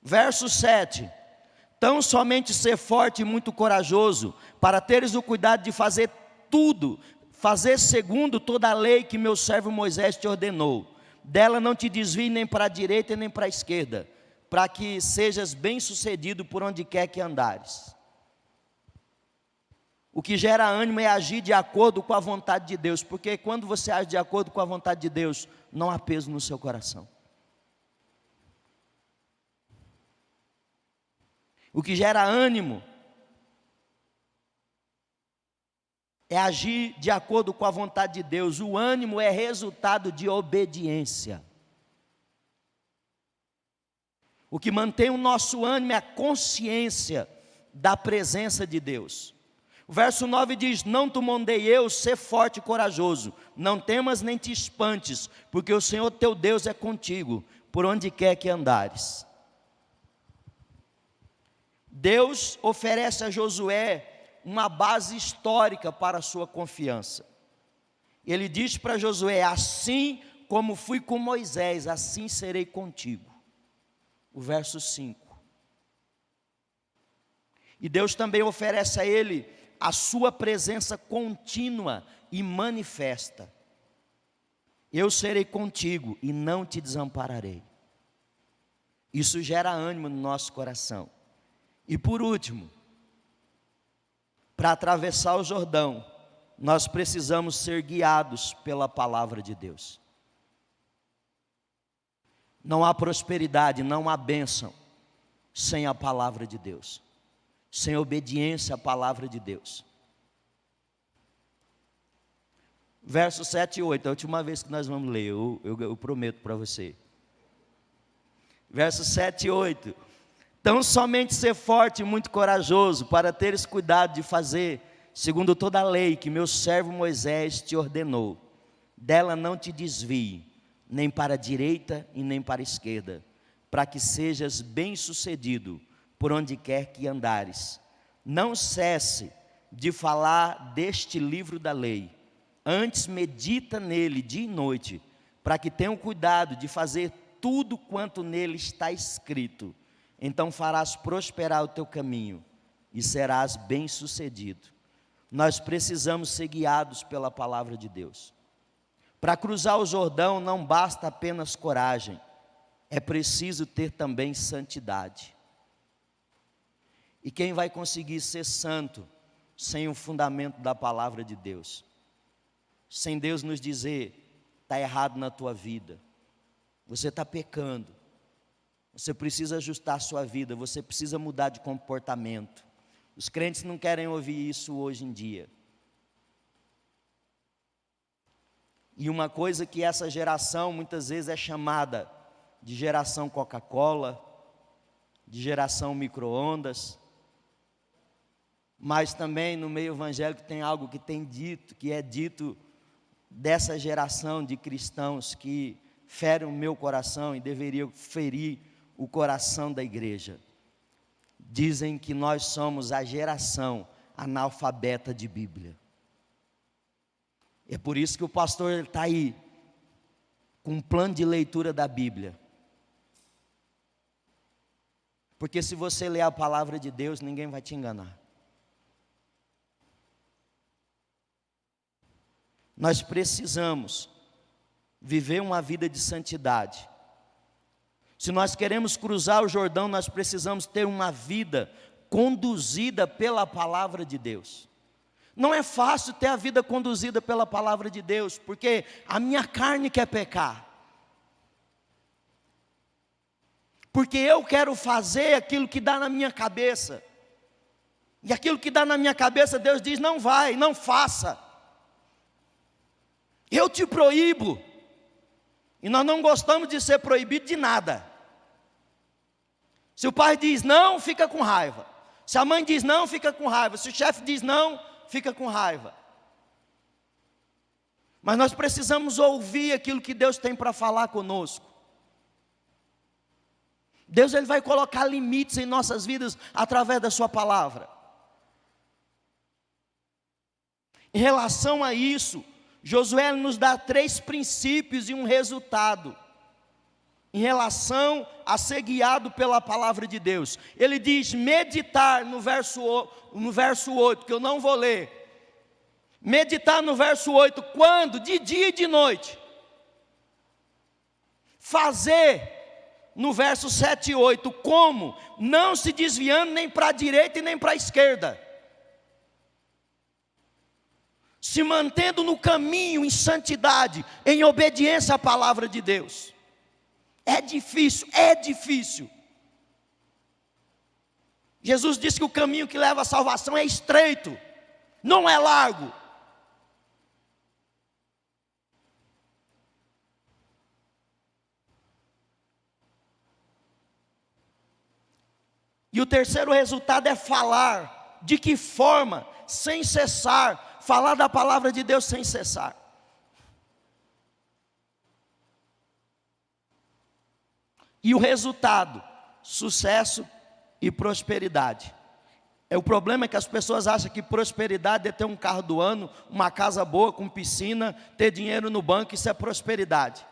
Verso 7. Tão somente ser forte e muito corajoso, para teres o cuidado de fazer tudo, fazer segundo toda a lei que meu servo Moisés te ordenou. Dela não te desvie nem para a direita nem para a esquerda, para que sejas bem-sucedido por onde quer que andares. O que gera ânimo é agir de acordo com a vontade de Deus, porque quando você age de acordo com a vontade de Deus, não há peso no seu coração. O que gera ânimo é agir de acordo com a vontade de Deus. O ânimo é resultado de obediência. O que mantém o nosso ânimo é a consciência da presença de Deus. O verso 9 diz: não te mandei eu, ser forte e corajoso, não temas nem te espantes, porque o Senhor teu Deus é contigo, por onde quer que andares. Deus oferece a Josué uma base histórica para a sua confiança. Ele diz para Josué: assim como fui com Moisés, assim serei contigo. O verso 5. E Deus também oferece a ele a sua presença contínua e manifesta. Eu serei contigo e não te desampararei. Isso gera ânimo no nosso coração. E por último, para atravessar o Jordão, nós precisamos ser guiados pela palavra de Deus. Não há prosperidade, não há bênção sem a palavra de Deus, sem obediência à palavra de Deus. Versos 7 e 8, é a última vez que nós vamos ler, eu prometo para você. Versos 7 e 8. Tão somente ser forte e muito corajoso, para teres cuidado de fazer segundo toda a lei que meu servo Moisés te ordenou. Dela não te desvie, nem para a direita e nem para a esquerda, para que sejas bem-sucedido por onde quer que andares. Não cesse de falar deste livro da lei, antes medita nele dia e noite, para que tenham cuidado de fazer tudo quanto nele está escrito. Então farás prosperar o teu caminho e serás bem-sucedido. Nós precisamos ser guiados pela palavra de Deus. Para cruzar o Jordão não basta apenas coragem, é preciso ter também santidade. E quem vai conseguir ser santo sem o fundamento da palavra de Deus? Sem Deus nos dizer: está errado na tua vida, você está pecando, você precisa ajustar a sua vida, você precisa mudar de comportamento. Os crentes não querem ouvir isso hoje em dia. E uma coisa que essa geração muitas vezes é chamada de geração Coca-Cola, de geração micro-ondas, mas também no meio evangélico tem algo que é dito dessa geração de cristãos que ferem o meu coração e deveria ferir o coração da igreja. Dizem que nós somos a geração analfabeta de Bíblia. É por isso que o pastor está aí, com um plano de leitura da Bíblia. Porque se você ler a palavra de Deus, ninguém vai te enganar. Nós precisamos viver uma vida de santidade. Se nós queremos cruzar o Jordão, nós precisamos ter uma vida conduzida pela palavra de Deus. Não é fácil ter a vida conduzida pela palavra de Deus, porque a minha carne quer pecar. Porque eu quero fazer aquilo que dá na minha cabeça. E aquilo que dá na minha cabeça, Deus diz, não vai, não faça. Eu te proíbo. E nós não gostamos de ser proibido de nada. Se o pai diz não, fica com raiva. Se a mãe diz não, fica com raiva. Se o chefe diz não, fica com raiva. Mas nós precisamos ouvir aquilo que Deus tem para falar conosco. Deus ele vai colocar limites em nossas vidas através da sua palavra. Em relação a isso, Josué nos dá 3 princípios e um resultado em relação a ser guiado pela palavra de Deus. Ele diz meditar no verso 8, que eu não vou ler. Meditar no verso 8, quando? De dia e de noite. Fazer, no verso 7 e 8, como? Não se desviando nem para a direita e nem para a esquerda. Se mantendo no caminho, em santidade, em obediência à palavra de Deus. É difícil, é difícil. Jesus disse que o caminho que leva à salvação é estreito, não é largo. E o terceiro resultado é falar. De que forma? Sem cessar. Falar da palavra de Deus sem cessar. E o resultado? Sucesso e prosperidade. O problema é que as pessoas acham que prosperidade é ter um carro do ano, uma casa boa com piscina, ter dinheiro no banco, isso é prosperidade.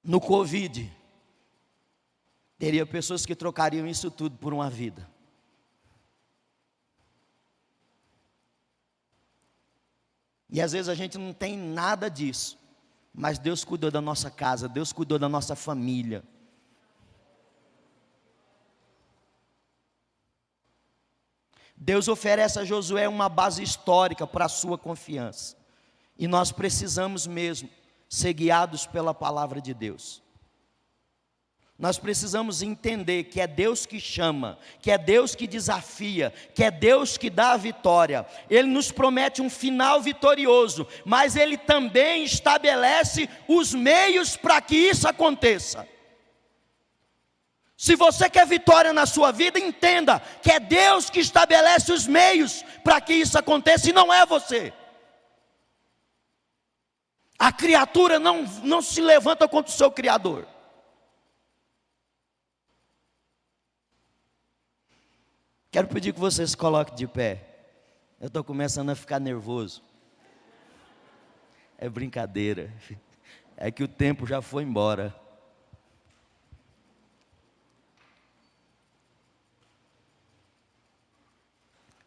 No Covid, teria pessoas que trocariam isso tudo por uma vida. E às vezes a gente não tem nada disso, mas Deus cuidou da nossa casa, Deus cuidou da nossa família. Deus oferece a Josué uma base histórica para a sua confiança. E nós precisamos mesmo ser guiados pela palavra de Deus. Nós precisamos entender que é Deus que chama, que é Deus que desafia, que é Deus que dá a vitória. Ele nos promete um final vitorioso, mas Ele também estabelece os meios para que isso aconteça. Se você quer vitória na sua vida, entenda que é Deus que estabelece os meios para que isso aconteça e não é você. A criatura não se levanta contra o seu Criador. Quero pedir que você se coloque de pé. Eu estou começando a ficar nervoso. É brincadeira. É que o tempo já foi embora.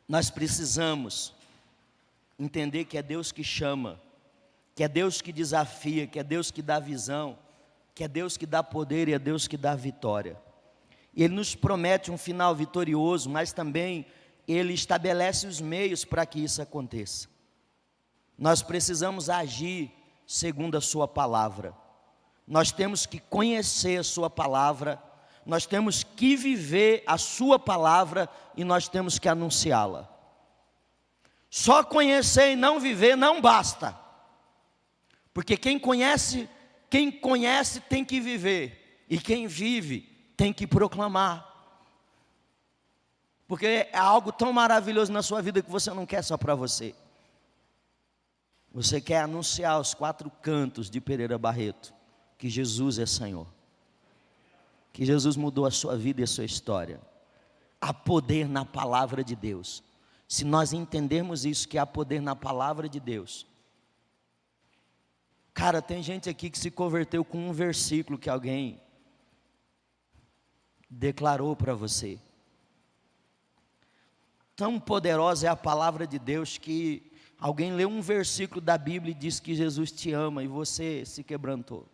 Nós precisamos entender que é Deus que chama, que é Deus que desafia, que é Deus que dá visão, que é Deus que dá poder e é Deus que dá vitória. E Ele nos promete um final vitorioso, mas também Ele estabelece os meios para que isso aconteça. Nós precisamos agir segundo a sua palavra. Nós temos que conhecer a sua palavra, nós temos que viver a sua palavra e nós temos que anunciá-la. Só conhecer e não viver não basta. Porque quem conhece Quem conhece tem que viver, e quem vive tem que proclamar. Porque é algo tão maravilhoso na sua vida que você não quer só para você. Você quer anunciar aos 4 cantos de Pereira Barreto que Jesus é Senhor. Que Jesus mudou a sua vida e a sua história. Há poder na palavra de Deus. Se nós entendermos isso, que há poder na palavra de Deus. Cara, tem gente aqui que se converteu com um versículo que alguém declarou para você. Tão poderosa é a palavra de Deus que alguém leu um versículo da Bíblia e disse que Jesus te ama e você se quebrantou.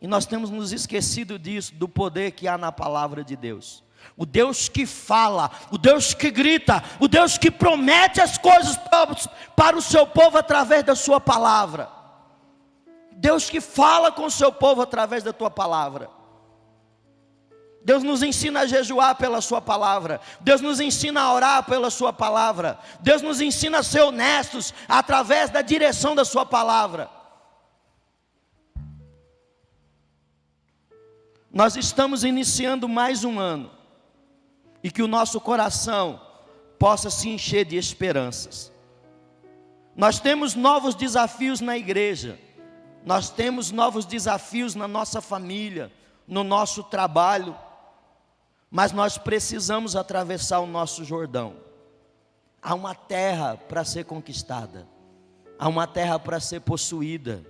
E nós temos nos esquecido disso, do poder que há na palavra de Deus. O Deus que fala, o Deus que grita, o Deus que promete as coisas para o seu povo através da sua palavra. Deus que fala com o seu povo através da tua palavra. Deus nos ensina a jejuar pela sua palavra. Deus nos ensina a orar pela sua palavra. Deus nos ensina a ser honestos através da direção da sua palavra. Nós estamos iniciando mais um ano, e que o nosso coração possa se encher de esperanças. Nós temos novos desafios na igreja, nós temos novos desafios na nossa família, no nosso trabalho, mas nós precisamos atravessar o nosso Jordão. Há uma terra para ser conquistada, há uma terra para ser possuída,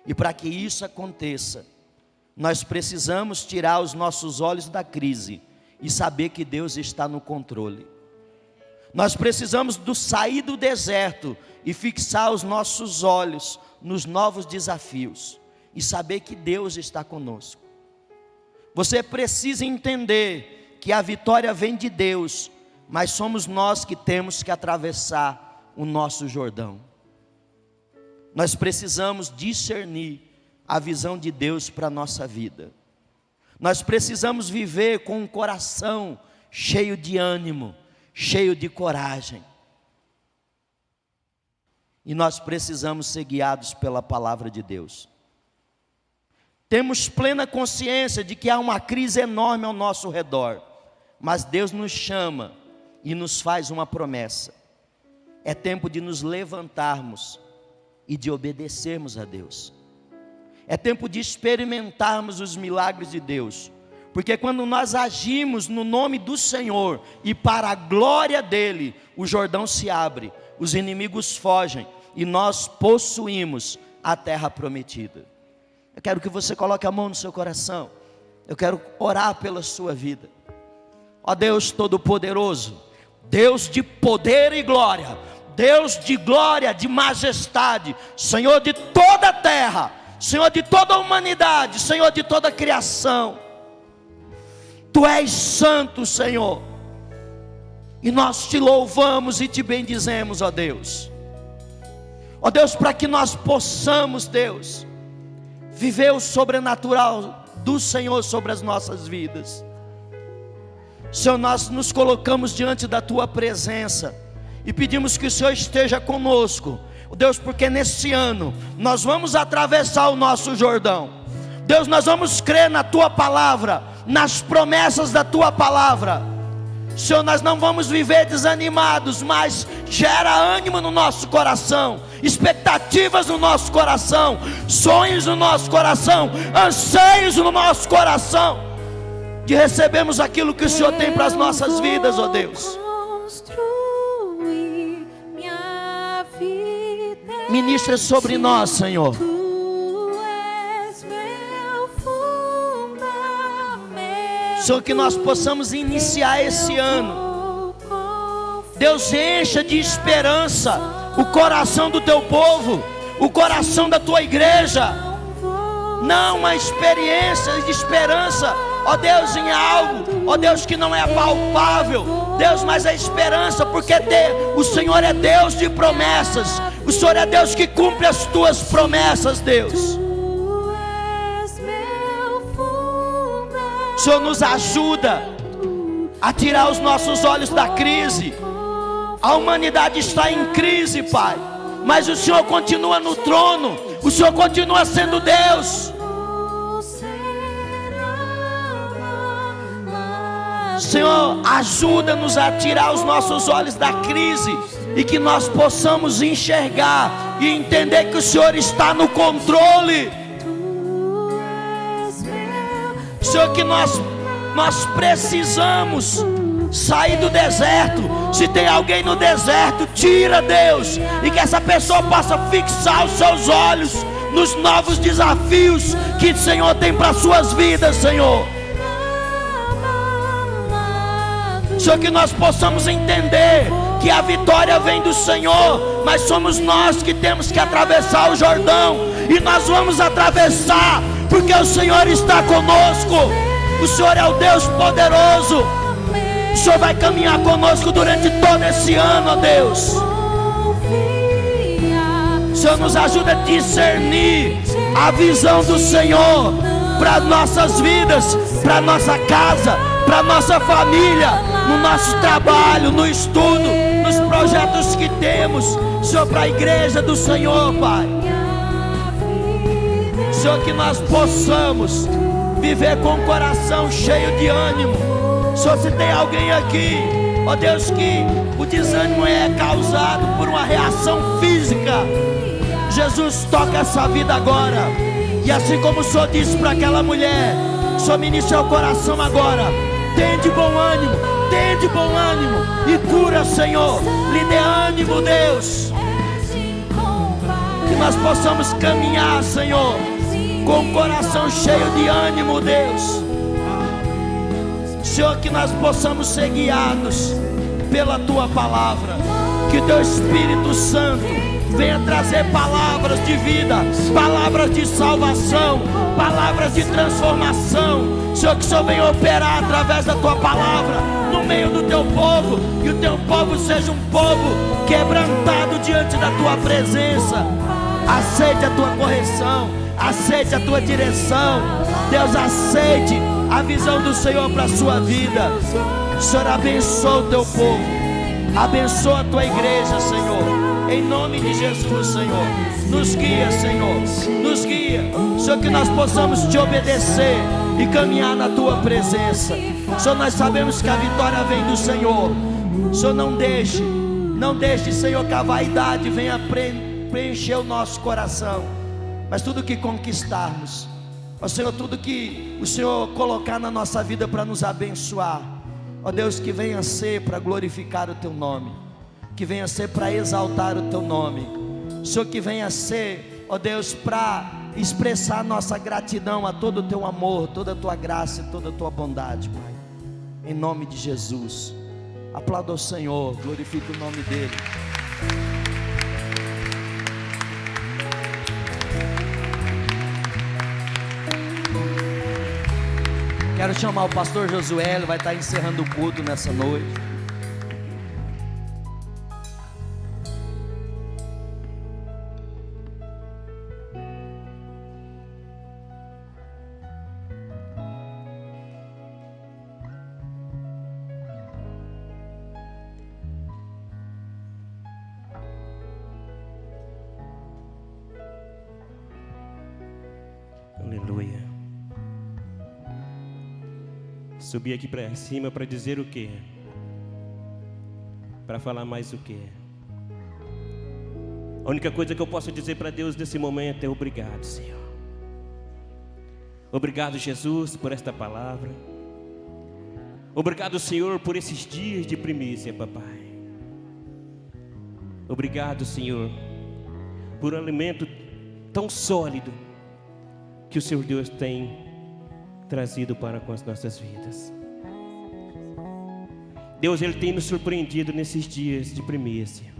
e para que isso aconteça, nós precisamos tirar os nossos olhos da crise e saber que Deus está no controle. Nós precisamos sair do deserto e fixar os nossos olhos nos novos desafios e saber que Deus está conosco. Você precisa entender que a vitória vem de Deus, mas somos nós que temos que atravessar o nosso Jordão. Nós precisamos discernir a visão de Deus para a nossa vida. Nós precisamos viver com um coração cheio de ânimo, cheio de coragem. E nós precisamos ser guiados pela palavra de Deus. Temos plena consciência de que há uma crise enorme ao nosso redor, mas Deus nos chama e nos faz uma promessa. É tempo de nos levantarmos e de obedecermos a Deus. É tempo de experimentarmos os milagres de Deus, porque quando nós agimos no nome do Senhor e para a glória dEle, o Jordão se abre, os inimigos fogem e nós possuímos a terra prometida. Eu quero que você coloque a mão no seu coração, eu quero orar pela sua vida. Ó Deus Todo-Poderoso, Deus de poder e glória, Deus de glória, de majestade, Senhor de toda a terra, Senhor de toda a humanidade, Senhor de toda a criação. Tu és santo, Senhor, e nós te louvamos e te bendizemos, ó Deus. Ó Deus, para que nós possamos, Deus, viver o sobrenatural do Senhor sobre as nossas vidas. Senhor, nós nos colocamos diante da Tua presença e pedimos que o Senhor esteja conosco, Deus, porque nesse ano nós vamos atravessar o nosso Jordão. Deus, nós vamos crer na Tua palavra, nas promessas da Tua palavra. Senhor, nós não vamos viver desanimados, mas gera ânimo no nosso coração, expectativas no nosso coração, sonhos no nosso coração, anseios no nosso coração, de recebermos aquilo que o Senhor tem para as nossas vidas, ó Deus. Ministra sobre nós, Senhor. Senhor, que nós possamos iniciar esse ano. Deus, encha de esperança o coração do Teu povo, o coração da Tua igreja. Não uma experiência de esperança, ó Deus, em algo, ó Deus, que não é palpável, Deus, mas a esperança, porque o Senhor é Deus de promessas, o Senhor é Deus que cumpre as Tuas promessas, Deus. O Senhor nos ajuda a tirar os nossos olhos da crise. A humanidade está em crise, Pai, mas o Senhor continua no trono. O Senhor continua sendo Deus. Senhor, ajuda-nos a tirar os nossos olhos da crise e que nós possamos enxergar e entender que o Senhor está no controle. Senhor, que nós precisamos sair do deserto. Se tem alguém no deserto, tira, Deus, e que essa pessoa possa fixar os seus olhos nos novos desafios que o Senhor tem para as suas vidas, Senhor. Senhor, que nós possamos entender que a vitória vem do Senhor, mas somos nós que temos que atravessar o Jordão, e nós vamos atravessar, porque o Senhor está conosco. O Senhor é o Deus poderoso. O Senhor vai caminhar conosco durante todo esse ano, ó Deus. O Senhor nos ajuda a discernir a visão do Senhor para nossas vidas, para nossa casa, para nossa família, no nosso trabalho, no estudo, nos projetos que temos, Senhor, para a igreja do Senhor, Pai. Senhor, que nós possamos viver com o coração cheio de ânimo. Senhor, se tem alguém aqui, ó Deus, que o desânimo é causado por uma reação física, Jesus, toca essa vida agora. E assim como o Senhor disse para aquela mulher, o Senhor ministra o coração agora. Tende bom ânimo, tende bom ânimo e cura, Senhor. Lhe dê ânimo, Deus. Que nós possamos caminhar, Senhor, com o coração cheio de ânimo, Deus. Senhor, que nós possamos ser guiados pela Tua palavra. Que o Teu Espírito Santo venha trazer palavras de vida, palavras de salvação, palavras de transformação. Senhor, que o Senhor venha operar através da Tua palavra no meio do Teu povo, e o Teu povo seja um povo quebrantado diante da Tua presença. Aceite a Tua correção, aceite a Tua direção. Deus, aceite a visão do Senhor para a sua vida. Senhor, abençoa o Teu povo, abençoa a Tua igreja, Senhor. Em nome de Jesus, Senhor, nos guia, Senhor, nos guia, Senhor, que nós possamos Te obedecer e caminhar na Tua presença. Senhor, nós sabemos que a vitória vem do Senhor. Senhor, não deixe, Senhor, que a vaidade venha preencher o nosso coração, mas tudo que conquistarmos, ó Senhor, tudo que o Senhor colocar na nossa vida para nos abençoar, ó Deus, que venha ser para glorificar o Teu nome, que venha ser para exaltar o Teu nome. Senhor, que venha ser, ó Deus, para expressar nossa gratidão a todo o Teu amor, toda a Tua graça e toda a Tua bondade, Pai. Em nome de Jesus. Aplauda o Senhor, glorifique o nome dEle. Quero chamar o pastor Josué, ele vai estar encerrando o culto nessa noite. Aleluia. Subi aqui para cima para dizer o quê? Para falar mais o quê? A única coisa que eu posso dizer para Deus nesse momento é obrigado, Senhor. Obrigado, Jesus, por esta palavra. Obrigado, Senhor, por esses dias de primícia, papai. Obrigado, Senhor, por um alimento tão sólido que o Senhor Deus tem trazido para com as nossas vidas. Deus, Ele tem nos surpreendido nesses dias de primícia.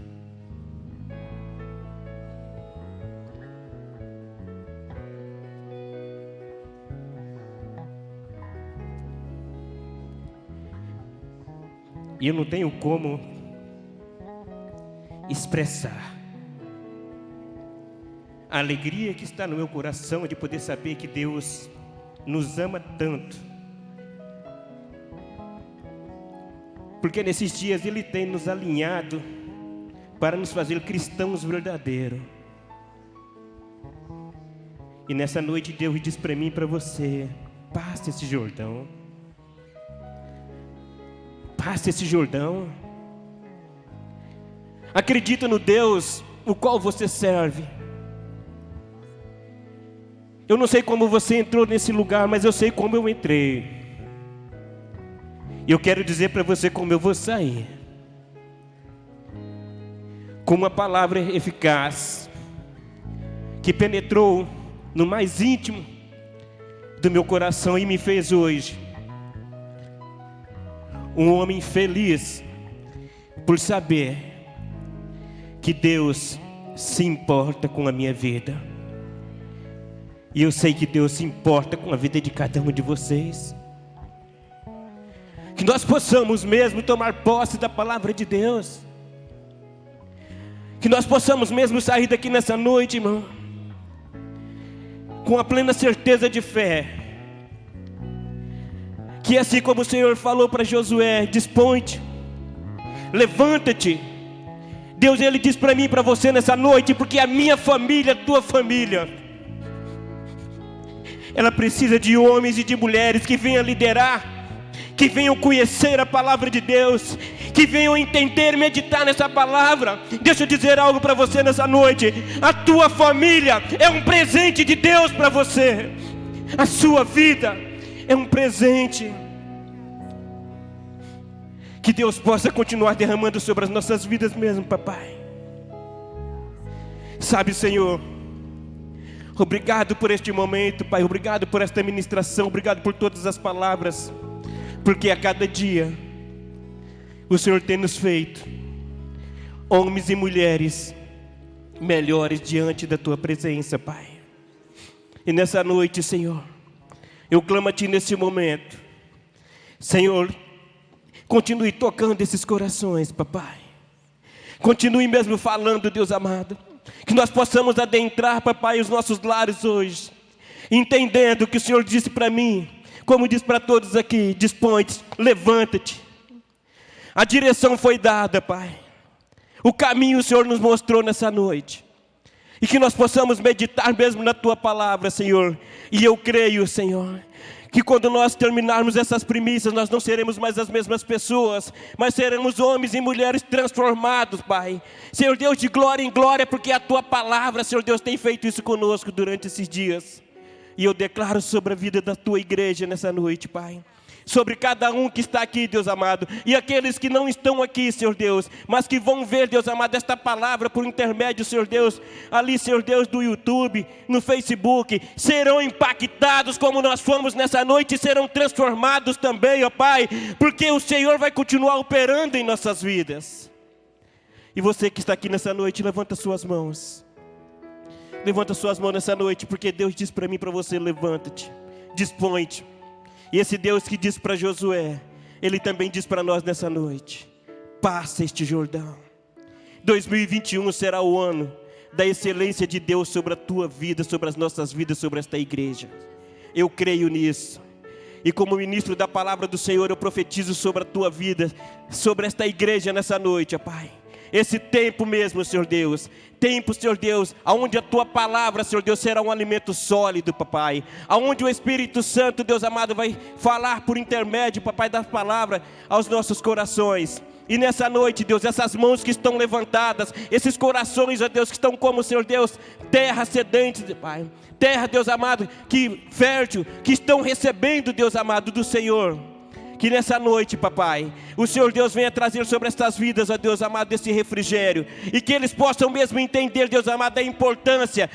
E eu não tenho como expressar a alegria que está no meu coração de poder saber que Deus nos ama tanto, porque nesses dias Ele tem nos alinhado para nos fazer cristãos verdadeiros. E nessa noite Deus diz para mim e para você: passe esse Jordão. Passe esse Jordão. Acredita no Deus o qual você serve. Eu não sei como você entrou nesse lugar, mas eu sei como eu entrei. E eu quero dizer para você como eu vou sair. Com uma palavra eficaz, que penetrou no mais íntimo do meu coração e me fez hoje um homem feliz, por saber que Deus se importa com a minha vida. E eu sei que Deus se importa com a vida de cada um de vocês. Que nós possamos mesmo tomar posse da palavra de Deus. Que nós possamos mesmo sair daqui nessa noite, irmão, com a plena certeza de fé, que assim como o Senhor falou para Josué: dispõe-te, levanta-te. Deus, Ele diz para mim e para você nessa noite: porque a minha família, a tua família, ela precisa de homens e de mulheres que venham liderar, que venham conhecer a palavra de Deus, que venham entender e meditar nessa palavra. Deixa eu dizer algo para você nessa noite: a tua família é um presente de Deus para você. A sua vida é um presente. Que Deus possa continuar derramando sobre as nossas vidas mesmo, papai. Sabe, Senhor, obrigado por este momento, Pai. Obrigado por esta ministração. Obrigado por todas as palavras. Porque a cada dia o Senhor tem nos feito homens e mulheres melhores diante da Tua presença, Pai. E nessa noite, Senhor, eu clamo a Ti nesse momento. Senhor, continue tocando esses corações, papai. Continue mesmo falando, Deus amado. Que nós possamos adentrar, papai, os nossos lares hoje, entendendo que o Senhor disse para mim, como diz para todos aqui: dispõe-te, levanta-te. A direção foi dada, Pai. O caminho o Senhor nos mostrou nessa noite. E que nós possamos meditar mesmo na Tua palavra, Senhor. E eu creio, Senhor, que quando nós terminarmos essas primícias, nós não seremos mais as mesmas pessoas, mas seremos homens e mulheres transformados, Pai. Senhor Deus, de glória em glória, porque a Tua palavra, Senhor Deus, tem feito isso conosco durante esses dias. E eu declaro sobre a vida da Tua igreja nessa noite, Pai. Sobre cada um que está aqui, Deus amado, e aqueles que não estão aqui, Senhor Deus, mas que vão ver, Deus amado, esta palavra por intermédio, Senhor Deus, ali, Senhor Deus, do YouTube, no Facebook, serão impactados como nós fomos nessa noite, e serão transformados também, ó Pai, porque o Senhor vai continuar operando em nossas vidas. E você que está aqui nessa noite, levanta suas mãos. Levanta suas mãos nessa noite, porque Deus diz para mim e para você: levanta-te, dispõe-te. E esse Deus que diz para Josué, Ele também diz para nós nessa noite: passa este Jordão. 2021 será o ano da excelência de Deus sobre a tua vida, sobre as nossas vidas, sobre esta igreja. Eu creio nisso. E como ministro da palavra do Senhor, eu profetizo sobre a tua vida, sobre esta igreja nessa noite, ó Pai. Esse tempo mesmo, Senhor Deus, tempo, Senhor Deus, aonde a Tua palavra, Senhor Deus, será um alimento sólido, papai, aonde o Espírito Santo, Deus amado, vai falar por intermédio, papai, da palavra aos nossos corações. E nessa noite, Deus, essas mãos que estão levantadas, esses corações, ó Deus, que estão como, Senhor Deus, terra sedente, Pai, terra, Deus amado, que fértil, que estão recebendo, Deus amado, do Senhor. Que nessa noite, papai, o Senhor Deus venha trazer sobre estas vidas, ó Deus amado, esse refrigério. E que eles possam mesmo entender, Deus amado, a importância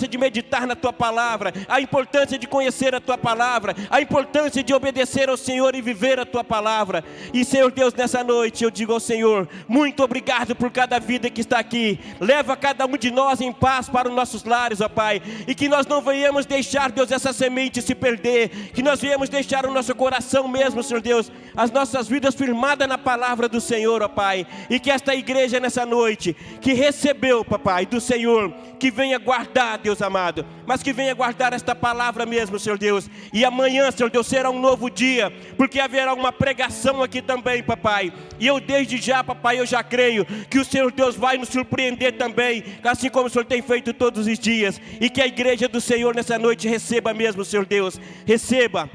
de meditar na Tua palavra, a importância de conhecer a Tua palavra, a importância de obedecer ao Senhor e viver a Tua palavra. E Senhor Deus, nessa noite eu digo ao Senhor, muito obrigado por cada vida que está aqui. Leva cada um de nós em paz para os nossos lares, ó Pai. E que nós não venhamos deixar, Deus, essa semente se perder. Que nós venhamos deixar o nosso coração mesmo, Senhor Deus, as nossas vidas Deus, firmada na palavra do Senhor, ó Pai. E que esta igreja nessa noite, que recebeu, papai, do Senhor, que venha guardar, Deus amado, mas que venha guardar esta palavra mesmo, Senhor Deus. E amanhã, Senhor Deus, será um novo dia, porque haverá uma pregação aqui também, papai. E eu desde já, papai, eu já creio que o Senhor Deus vai nos surpreender também, assim como o Senhor tem feito todos os dias. E que a igreja do Senhor nessa noite receba mesmo, Senhor Deus, receba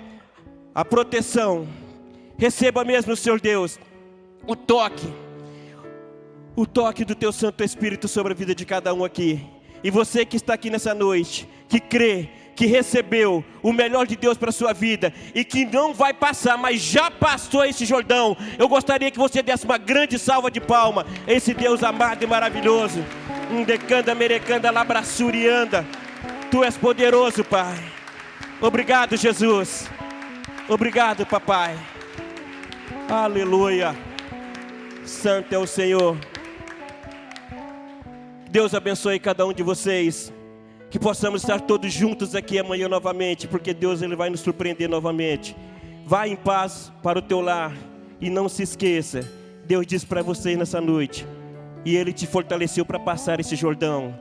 a proteção, receba mesmo, Senhor Deus, o toque do Teu Santo Espírito sobre a vida de cada um aqui. E você que está aqui nessa noite, que crê, que recebeu o melhor de Deus para a sua vida, e que não vai passar, mas já passou esse Jordão, eu gostaria que você desse uma grande salva de palma a esse Deus amado e maravilhoso. Decanda, merecanda, labraçurianda. Tu és poderoso, Pai. Obrigado, Jesus. Obrigado, papai. Aleluia. Santo é o Senhor. Deus abençoe cada um de vocês. Que possamos estar todos juntos aqui amanhã novamente, porque Deus, Ele vai nos surpreender novamente. Vá em paz para o teu lar e não se esqueça, Deus disse para você nessa noite, e Ele te fortaleceu para passar esse Jordão.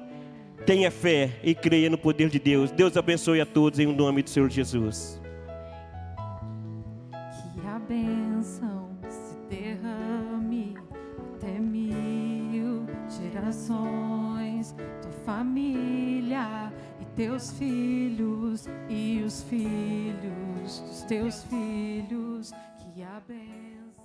Tenha fé e creia no poder de Deus. Deus abençoe a todos em nome do Senhor Jesus. Que a bênção se derrame até 1000 gerações, tua família e teus filhos e os filhos dos teus filhos. Que a bênção